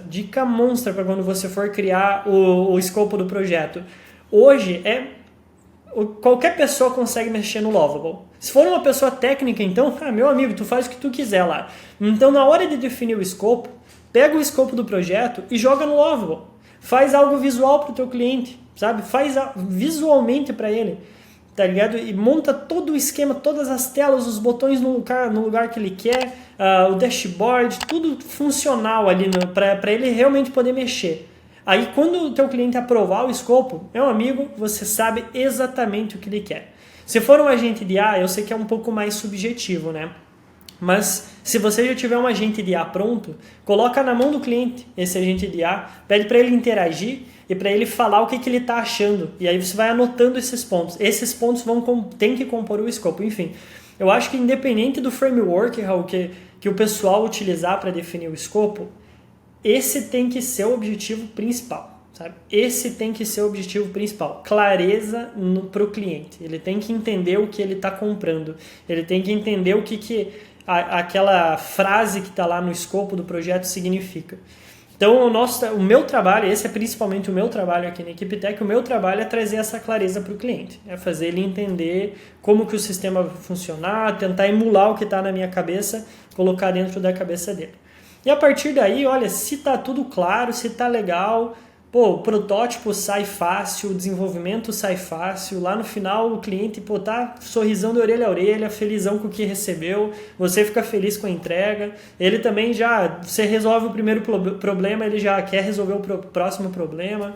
para quando você for criar o escopo do projeto. Hoje, qualquer pessoa consegue mexer no Lovable. Se for uma pessoa técnica, então, meu amigo, tu faz o que tu quiser lá. Então, na hora de definir o escopo, pega o escopo do projeto e joga no Lovable. Faz algo visual para o teu cliente, sabe? Faz visualmente para ele, tá ligado? E monta todo o esquema, todas as telas, os botões no lugar que ele quer, o dashboard, tudo funcional ali para ele realmente poder mexer. Aí, quando o teu cliente aprovar o escopo, meu amigo, você sabe exatamente o que ele quer. Se for um agente de IA, eu sei que é um pouco mais subjetivo, né? Mas se você já tiver um agente de IA pronto, coloca na mão do cliente esse agente de IA, pede para ele interagir e para ele falar o que ele está achando. E aí você vai anotando esses pontos. Esses pontos tem que compor o escopo. Enfim, eu acho que independente do framework, Raul, que o pessoal utilizar para definir o escopo, esse tem que ser o objetivo principal, sabe? Esse tem que ser o objetivo principal. Clareza para o cliente. Ele tem que entender o que ele está comprando. Ele tem que entender o que aquela frase que está lá no escopo do projeto significa. Então, o meu trabalho, esse é principalmente o meu trabalho aqui na EquipeTech, o meu trabalho é trazer essa clareza para o cliente. É fazer ele entender como que o sistema vai funcionar, tentar emular o que está na minha cabeça, colocar dentro da cabeça dele. E a partir daí, olha, se está tudo claro, se está legal, Pô, o protótipo sai fácil, o desenvolvimento sai fácil, lá no final o cliente, pô, tá sorrisão de orelha a orelha, felizão com o que recebeu, você fica feliz com a entrega, ele também já, você resolve o primeiro problema, ele já quer resolver o próximo problema.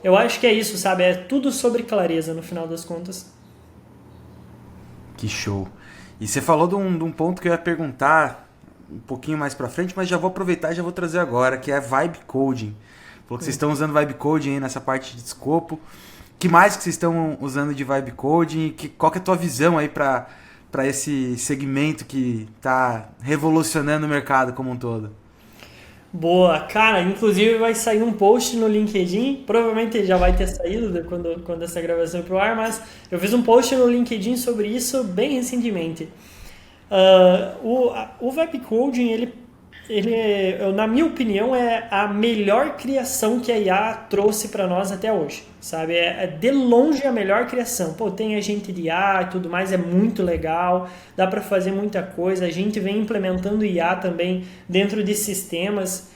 Eu acho que é isso, sabe? É tudo sobre clareza no final das contas. Que show. E você falou de um ponto que eu ia perguntar um pouquinho mais pra frente, mas já vou aproveitar e já vou trazer agora, que é vibe coding. Falou que vocês estão usando vibe coding aí nessa parte de escopo. Que mais que vocês estão usando de vibe coding? Qual que é a tua visão aí para esse segmento que está revolucionando o mercado como um todo? Boa, cara, inclusive vai sair um post no LinkedIn, provavelmente já vai ter saído quando essa gravação ir pro ar, mas eu fiz um post no LinkedIn sobre isso bem recentemente. O Vibe Coding, na minha opinião, é a melhor criação que a IA trouxe para nós até hoje, sabe? É de longe a melhor criação. Pô, tem agente de IA e tudo mais, é muito legal, dá para fazer muita coisa. A gente vem implementando IA também dentro de sistemas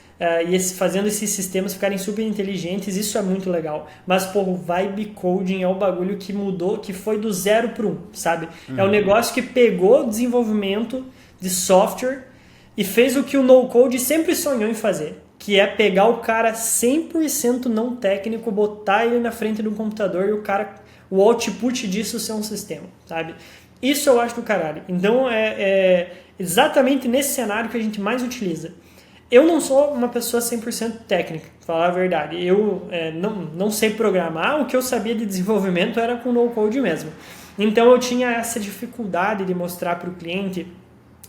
e fazendo esses sistemas ficarem super inteligentes, isso é muito legal. Mas, pô, o Vibe Coding é o bagulho que mudou, que foi do 0 para 1, sabe? É um negócio que pegou o desenvolvimento de software e fez o que o no-code sempre sonhou em fazer, que é pegar o cara 100% não técnico, botar ele na frente de um computador e o output disso ser um sistema, sabe? Isso eu acho do caralho. Então é exatamente nesse cenário que a gente mais utiliza. Eu não sou uma pessoa 100% técnica, pra falar a verdade. Eu não sei programar, o que eu sabia de desenvolvimento era com no-code mesmo. Então eu tinha essa dificuldade de mostrar para o cliente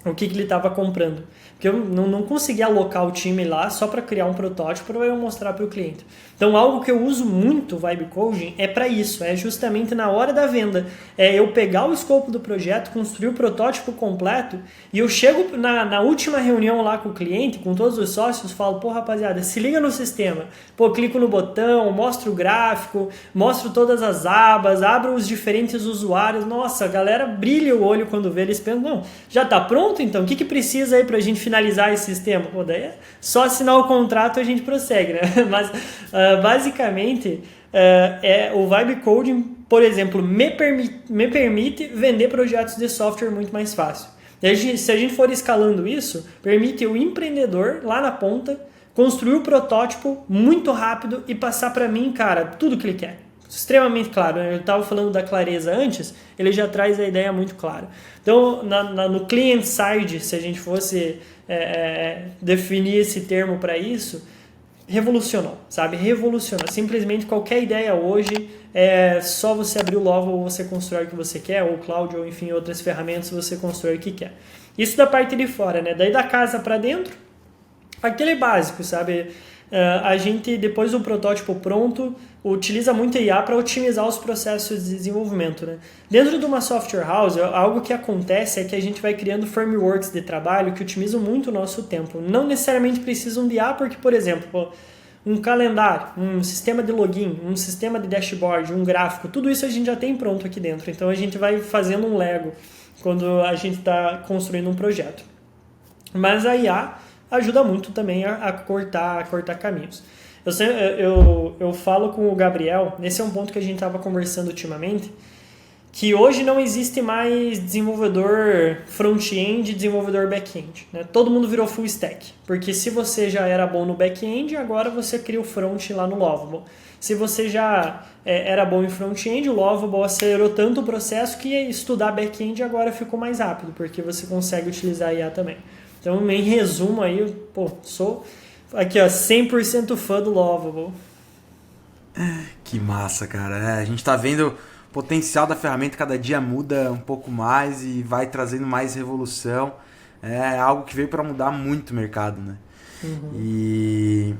o que ele estava comprando. Porque eu não conseguia alocar o time lá só para criar um protótipo para eu mostrar para o cliente. Então, algo que eu uso muito Vibe Coding é para isso, é justamente na hora da venda. É eu pegar o escopo do projeto, construir o protótipo completo e eu chego na última reunião lá com o cliente, com todos os sócios, falo, pô, rapaziada, se liga no sistema. Pô, clico no botão, mostro o gráfico, mostro todas as abas, abro os diferentes usuários. Nossa, a galera brilha o olho quando vê, eles pensam, não, já tá pronto então? O que precisa aí pra gente finalizar esse sistema? Pô, daí é só assinar o contrato e a gente prossegue, né? Mas basicamente o Vibe Coding, por exemplo, me permite vender projetos de software muito mais fácil. Se a gente for escalando isso, permite o empreendedor lá na ponta construir o protótipo muito rápido e passar para mim, cara, tudo que ele quer. Extremamente claro. Eu estava falando da clareza antes, ele já traz a ideia muito clara. Então, no client side, se a gente fosse definir esse termo para isso, revolucionou, sabe? Revolucionou. Simplesmente qualquer ideia hoje é só você abrir o Lova ou você constrói o que você quer, ou o Cloud, ou enfim, outras ferramentas você constrói o que quer. Isso da parte de fora, né? Daí da casa para dentro, aquele básico, sabe? A gente, depois do protótipo pronto, utiliza muito IA para otimizar os processos de desenvolvimento, né? Dentro de uma software house, algo que acontece é que a gente vai criando frameworks de trabalho que otimizam muito o nosso tempo. Não necessariamente precisam de IA, porque, por exemplo, um calendário, um sistema de login, um sistema de dashboard, um gráfico, tudo isso a gente já tem pronto aqui dentro. Então a gente vai fazendo um Lego quando a gente está construindo um projeto. Mas a IA ajuda muito também a cortar caminhos. Eu falo com o Gabriel, esse é um ponto que a gente estava conversando ultimamente, que hoje não existe mais desenvolvedor front-end e desenvolvedor back-end, né? Todo mundo virou full stack, porque se você já era bom no back-end, agora você cria o front lá no Lovable. Se você já era bom em front-end, o Lovable acelerou tanto o processo que estudar back-end agora ficou mais rápido, porque você consegue utilizar a IA também. Então, em resumo aí, sou aqui, ó, 100% fã do Lovable. Que massa, cara. A gente tá vendo o potencial da ferramenta, cada dia muda um pouco mais e vai trazendo mais revolução. É algo que veio para mudar muito o mercado, né? Uhum. E...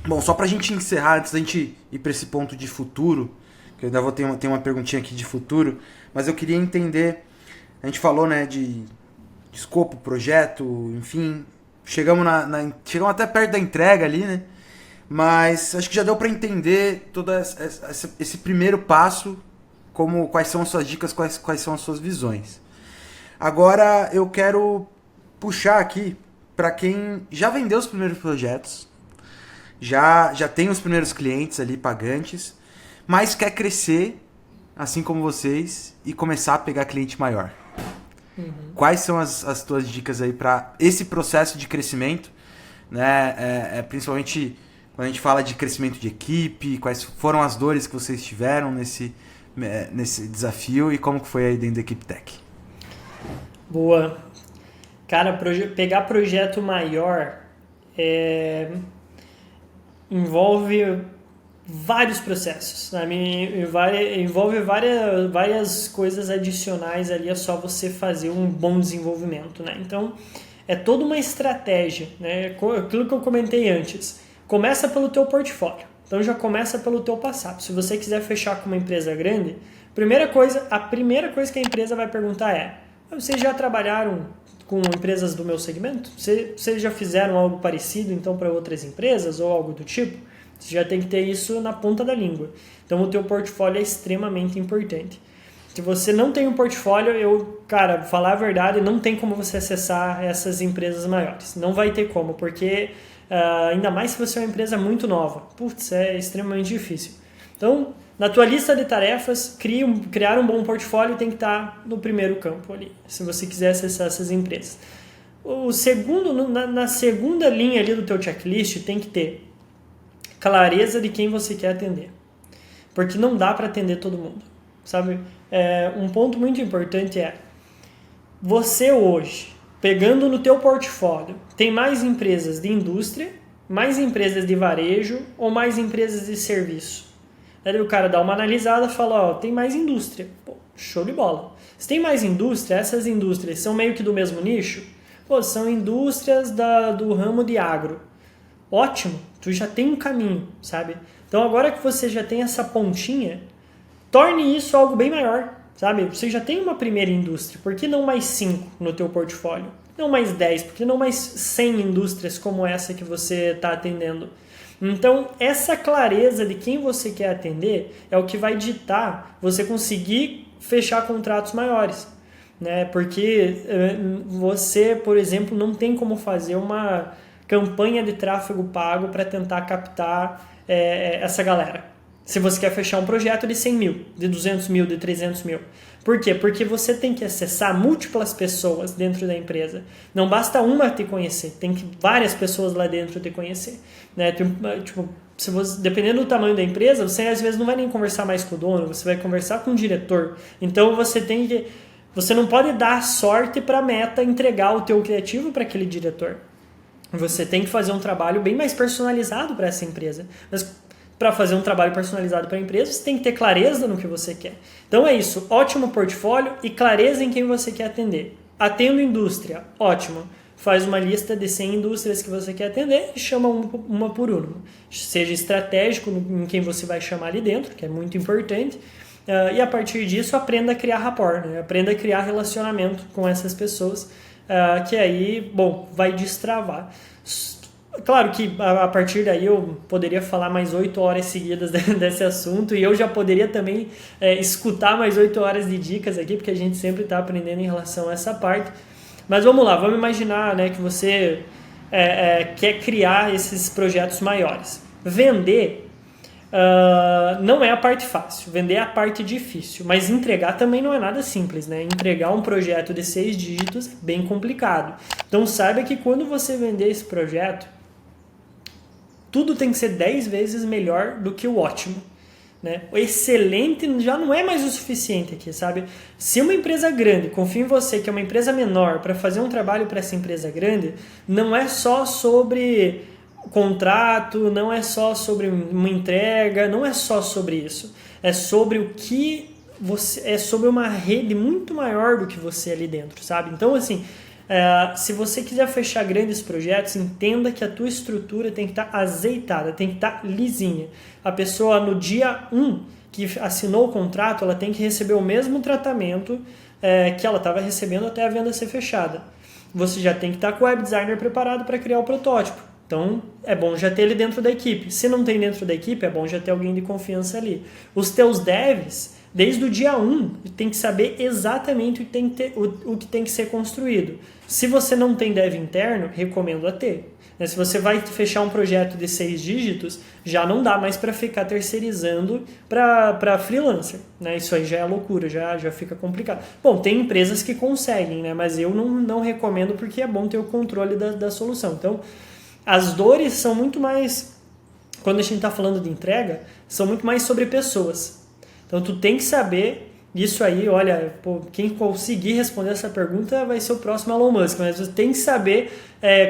Bom, só pra gente encerrar, antes da gente ir para esse ponto de futuro, que eu ainda vou ter uma perguntinha aqui de futuro, mas eu queria entender, a gente falou, né, de escopo, projeto, enfim, chegamos até perto da entrega ali, né? Mas acho que já deu para entender todo esse primeiro passo, quais são as suas dicas, quais são as suas visões. Agora eu quero puxar aqui para quem já vendeu os primeiros projetos, já tem os primeiros clientes ali pagantes, mas quer crescer, assim como vocês, e começar a pegar cliente maior. Quais são as tuas dicas aí para esse processo de crescimento, né? Principalmente quando a gente fala de crescimento de equipe, quais foram as dores que vocês tiveram nesse desafio e como que foi aí dentro da Equipe Tech? Boa. Cara, pegar projeto maior envolve vários processos, né? Envolve várias coisas adicionais ali, é só você fazer um bom desenvolvimento, né? Então, é toda uma estratégia, né? Aquilo que eu comentei antes. Começa pelo teu portfólio. Então, já começa pelo teu passado. Se você quiser fechar com uma empresa grande, a primeira coisa que a empresa vai perguntar é: vocês já trabalharam com empresas do meu segmento? Vocês já fizeram algo parecido, então, para outras empresas ou algo do tipo? Você já tem que ter isso na ponta da língua. Então, o teu portfólio é extremamente importante. Se você não tem um portfólio, cara, falar a verdade, não tem como você acessar essas empresas maiores. Não vai ter como, porque ainda mais se você é uma empresa muito nova. Putz, é extremamente difícil. Então, na tua lista de tarefas, criar um bom portfólio tem que estar no primeiro campo ali, se você quiser acessar essas empresas. O segundo, na segunda linha ali do teu checklist, tem que ter clareza de quem você quer atender. Porque não dá para atender todo mundo, sabe? Um ponto muito importante é, você hoje, pegando no teu portfólio, tem mais empresas de indústria, mais empresas de varejo ou mais empresas de serviço? Aí o cara dá uma analisada e fala, tem mais indústria. Pô, show de bola. Se tem mais indústria, essas indústrias são meio que do mesmo nicho? Pô, são indústrias do ramo de agro. Ótimo, tu já tem um caminho, sabe? Então agora que você já tem essa pontinha, torne isso algo bem maior, sabe? Você já tem uma primeira indústria, por que não mais 5 no teu portfólio? Não mais 10, por que não mais 100 indústrias como essa que você está atendendo? Então, essa clareza de quem você quer atender é o que vai ditar você conseguir fechar contratos maiores, né? Porque você, por exemplo, não tem como fazer uma campanha de tráfego pago para tentar captar essa galera. Se você quer fechar um projeto de 100 mil, de 200 mil, de 300 mil. Por quê? Porque você tem que acessar múltiplas pessoas dentro da empresa. Não basta uma te conhecer, tem que várias pessoas lá dentro te conhecer. Né? Tipo, dependendo do tamanho da empresa, você às vezes não vai nem conversar mais com o dono, você vai conversar com o diretor. Então você não pode dar sorte para a meta entregar o teu criativo para aquele diretor. Você tem que fazer um trabalho bem mais personalizado para essa empresa. Mas para fazer um trabalho personalizado para a empresa, você tem que ter clareza no que você quer. Então é isso, ótimo portfólio e clareza em quem você quer atender. Atendo indústria, ótimo. Faz uma lista de 100 indústrias que você quer atender e chama uma por uma. Seja estratégico em quem você vai chamar ali dentro, que é muito importante. E a partir disso, aprenda a criar rapport, né? Aprenda a criar relacionamento com essas pessoas, que aí, vai destravar. Claro que a partir daí eu poderia falar mais 8 horas seguidas desse assunto e eu já poderia também escutar mais 8 horas de dicas aqui, porque a gente sempre está aprendendo em relação a essa parte. Mas vamos lá, vamos imaginar, né, que você quer criar esses projetos maiores. Vender não é a parte fácil, vender é a parte difícil, mas entregar também não é nada simples, né? Entregar um projeto de 6 dígitos é bem complicado. Então saiba que quando você vender esse projeto, tudo tem que ser 10 vezes melhor do que o ótimo. Né? O excelente já não é mais o suficiente aqui, sabe? Se uma empresa grande confia em você, que é uma empresa menor, para fazer um trabalho para essa empresa grande, não é só sobre contrato, não é só sobre uma entrega, não é só sobre isso. É sobre é sobre uma rede muito maior do que você ali dentro, sabe? Então, assim, se você quiser fechar grandes projetos, entenda que a tua estrutura tem que estar azeitada, tem que estar lisinha. A pessoa no dia 1 que assinou o contrato, ela tem que receber o mesmo tratamento que ela estava recebendo até a venda ser fechada. Você já tem que estar com o web designer preparado para criar o protótipo. Então, é bom já ter ele dentro da equipe. Se não tem dentro da equipe, é bom já ter alguém de confiança ali. Os teus devs desde o dia 1, tem que saber exatamente o que tem que ser construído. Se você não tem dev interno, recomendo a ter. Se você vai fechar um projeto de 6 dígitos, já não dá mais para ficar terceirizando para freelancer. Né? Isso aí já é loucura, já fica complicado. Bom, tem empresas que conseguem, né? Mas eu não recomendo porque é bom ter o controle da solução. Então, as dores são muito mais, quando a gente está falando de entrega, são muito mais sobre pessoas. Então, tu tem que saber isso aí, olha, quem conseguir responder essa pergunta vai ser o próximo Elon Musk, mas você tem que saber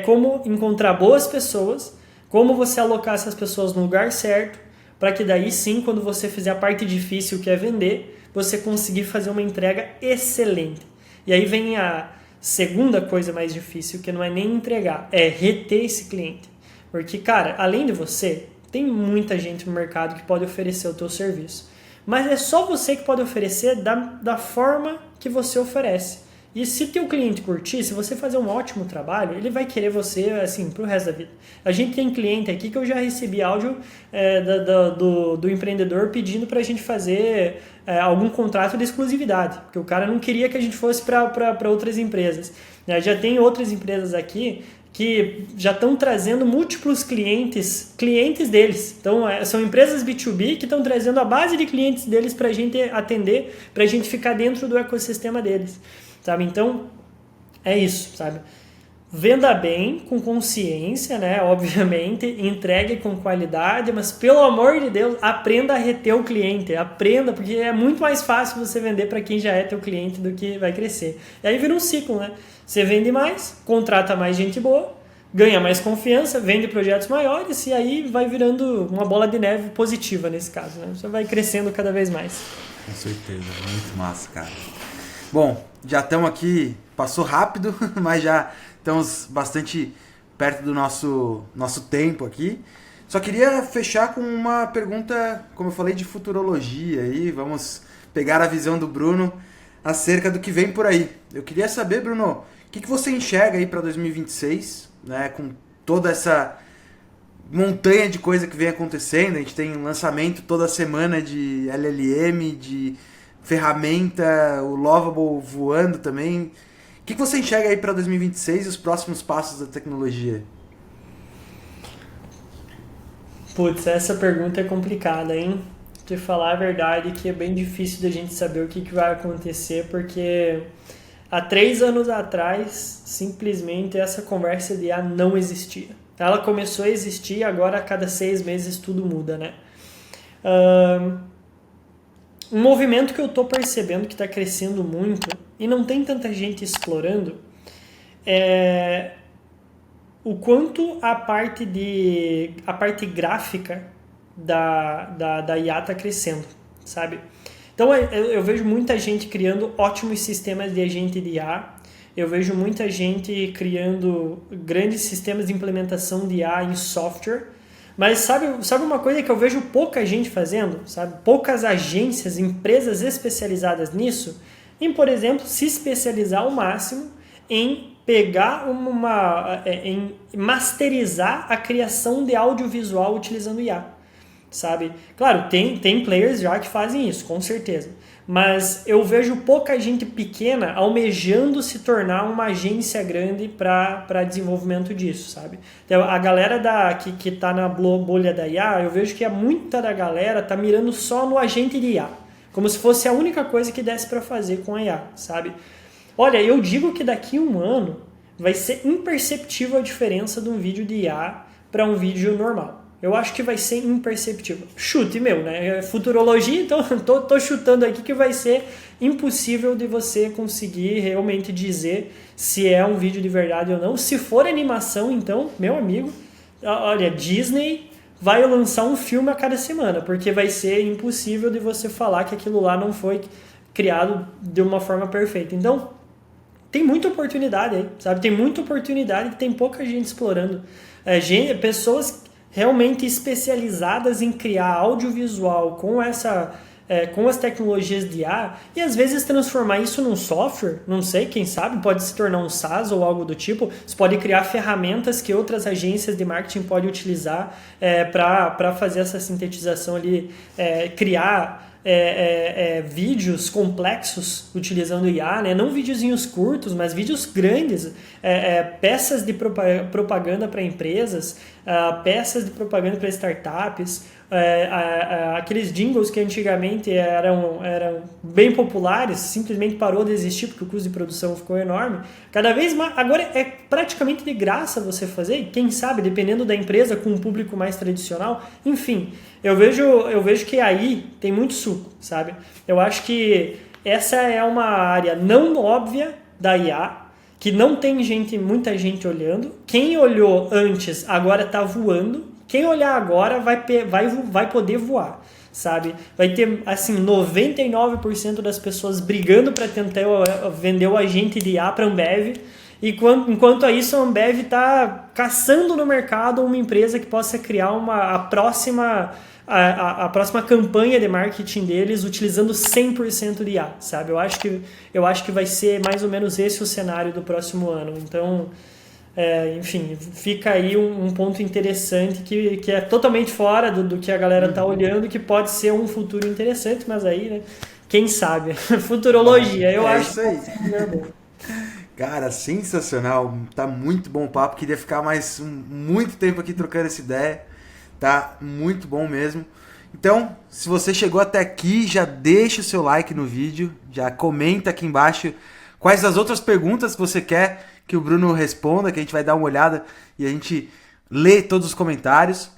como encontrar boas pessoas, como você alocar essas pessoas no lugar certo, para que daí sim, quando você fizer a parte difícil que é vender, você conseguir fazer uma entrega excelente. E aí vem a segunda coisa mais difícil, que não é nem entregar, é reter esse cliente. Porque, cara, além de você, tem muita gente no mercado que pode oferecer o teu serviço. Mas é só você que pode oferecer da forma que você oferece. E se teu cliente curtir, se você fazer um ótimo trabalho, ele vai querer você assim pro resto da vida. A gente tem cliente aqui que eu já recebi áudio do empreendedor pedindo para a gente fazer algum contrato de exclusividade, porque o cara não queria que a gente fosse para outras empresas. Já tem outras empresas aqui que já estão trazendo múltiplos clientes deles. Então, são empresas B2B que estão trazendo a base de clientes deles para a gente atender, para a gente ficar dentro do ecossistema deles, sabe? Então, é isso, sabe? Venda bem, com consciência, né? Obviamente, entregue com qualidade, mas pelo amor de Deus, aprenda a reter o cliente, aprenda, porque é muito mais fácil você vender para quem já é teu cliente do que vai crescer. E aí vira um ciclo, né? Você vende mais, contrata mais gente boa, ganha mais confiança, vende projetos maiores e aí vai virando uma bola de neve positiva nesse caso, né? Você vai crescendo cada vez mais. Com certeza, muito massa, cara. Bom, já estamos aqui, passou rápido, mas já estamos bastante perto do nosso tempo aqui. Só queria fechar com uma pergunta, como eu falei, de futurologia aí, vamos pegar a visão do Bruno acerca do que vem por aí. Eu queria saber, Bruno, o que você enxerga aí para 2026, né, com toda essa montanha de coisa que vem acontecendo. A gente tem lançamento toda semana de LLM, de ferramenta, o Lovable voando também. O que você enxerga aí para 2026 e os próximos passos da tecnologia? Putz, essa pergunta é complicada, hein? De falar a verdade que é bem difícil da gente saber o que vai acontecer, porque há 3 anos atrás, simplesmente essa conversa de IA não existia. Ela começou a existir, agora a cada 6 meses tudo muda, né? Um movimento que eu estou percebendo que está crescendo muito e não tem tanta gente explorando é o quanto a parte gráfica da IA está crescendo, sabe? Então eu vejo muita gente criando ótimos sistemas de agente de IA, eu vejo muita gente criando grandes sistemas de implementação de IA em software, mas sabe uma coisa que eu vejo pouca gente fazendo, sabe? Poucas agências, empresas especializadas nisso, em, por exemplo, se especializar ao máximo em pegar em masterizar a criação de audiovisual utilizando IA. Sabe? Claro, tem players já que fazem isso, com certeza. Mas eu vejo pouca gente pequena almejando se tornar uma agência grande para desenvolvimento disso, sabe? Então, a galera que está na bolha da IA, eu vejo que muita da galera está mirando só no agente de IA, como se fosse a única coisa que desse para fazer com a IA, sabe? Olha, eu digo que daqui a 1 ano vai ser imperceptível a diferença de um vídeo de IA para um vídeo normal. Eu acho que vai ser imperceptível. Chute meu, né? Futurologia, então tô chutando aqui que vai ser impossível de você conseguir realmente dizer se é um vídeo de verdade ou não. Se for animação, então, meu amigo, olha, Disney vai lançar um filme a cada semana, porque vai ser impossível de você falar que aquilo lá não foi criado de uma forma perfeita. Então, tem muita oportunidade aí, sabe? Tem muita oportunidade que tem pouca gente explorando. Pessoas realmente especializadas em criar audiovisual com essa com as tecnologias de IA e às vezes transformar isso num software, não sei, quem sabe, pode se tornar um SaaS ou algo do tipo. Você pode criar ferramentas que outras agências de marketing podem utilizar para fazer essa sintetização ali, criar vídeos complexos utilizando IA, né? Não videozinhos curtos, mas vídeos grandes, peças de propaganda para empresas, peças de propaganda para startups, aqueles jingles que antigamente eram bem populares, simplesmente parou de existir porque o custo de produção ficou enorme. Cada vez mais, agora é praticamente de graça você fazer, e quem sabe, dependendo da empresa, com um público mais tradicional, enfim, eu vejo que aí tem muito suco, sabe? Eu acho que essa é uma área não óbvia da IA, que não tem muita gente olhando. Quem olhou antes agora está voando. Quem olhar agora vai poder voar, sabe? Vai ter, assim, 99% das pessoas brigando para tentar vender o agente de IA para a Ambev. E enquanto isso, a Ambev está caçando no mercado uma empresa que possa criar a próxima campanha de marketing deles utilizando 100% de IA, sabe? Eu acho que vai ser mais ou menos esse o cenário do próximo ano. Então, enfim, fica aí um ponto interessante que é totalmente fora do que a galera tá olhando, que pode ser um futuro interessante, mas aí, né, quem sabe? Futurologia, eu acho isso aí. Cara, sensacional, tá muito bom o papo, queria ficar mais muito tempo aqui trocando essa ideia, tá muito bom mesmo. Então, se você chegou até aqui, já deixa o seu like no vídeo, já comenta aqui embaixo quais as outras perguntas que você quer que o Bruno responda, que a gente vai dar uma olhada e a gente lê todos os comentários.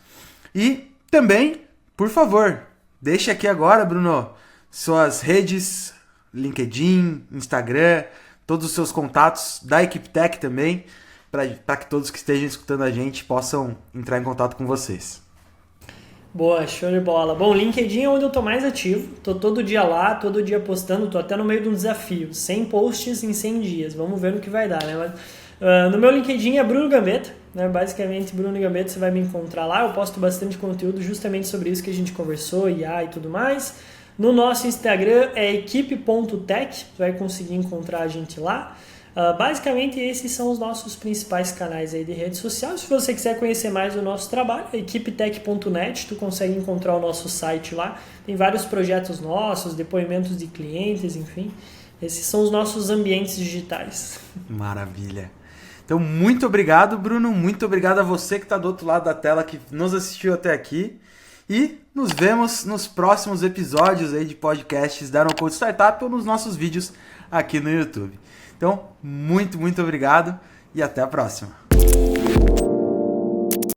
E também, por favor, deixa aqui agora, Bruno, suas redes, LinkedIn, Instagram, todos os seus contatos da EquipeTech também, para que todos que estejam escutando a gente possam entrar em contato com vocês. Boa, show de bola. Bom, LinkedIn é onde eu tô mais ativo. Tô todo dia lá, todo dia postando. Tô até no meio de um desafio. 100 posts em 100 dias. Vamos ver no que vai dar, né? Mas, no meu LinkedIn é Bruno Gambetta, né? Basicamente, Bruno Gambetta, você vai me encontrar lá. Eu posto bastante conteúdo justamente sobre isso que a gente conversou, IA e tudo mais. No nosso Instagram é equipe.tech. Você vai conseguir encontrar a gente lá. Basicamente, esses são os nossos principais canais aí de rede social. Se você quiser conhecer mais do nosso trabalho, equipetech.net, tu consegue encontrar o nosso site lá. Tem vários projetos nossos, depoimentos de clientes, enfim. Esses são os nossos ambientes digitais. Maravilha. Então, muito obrigado, Bruno. Muito obrigado a você que está do outro lado da tela, que nos assistiu até aqui. E nos vemos nos próximos episódios aí de podcasts da No Code Startup ou nos nossos vídeos aqui no YouTube. Então, muito obrigado e até a próxima.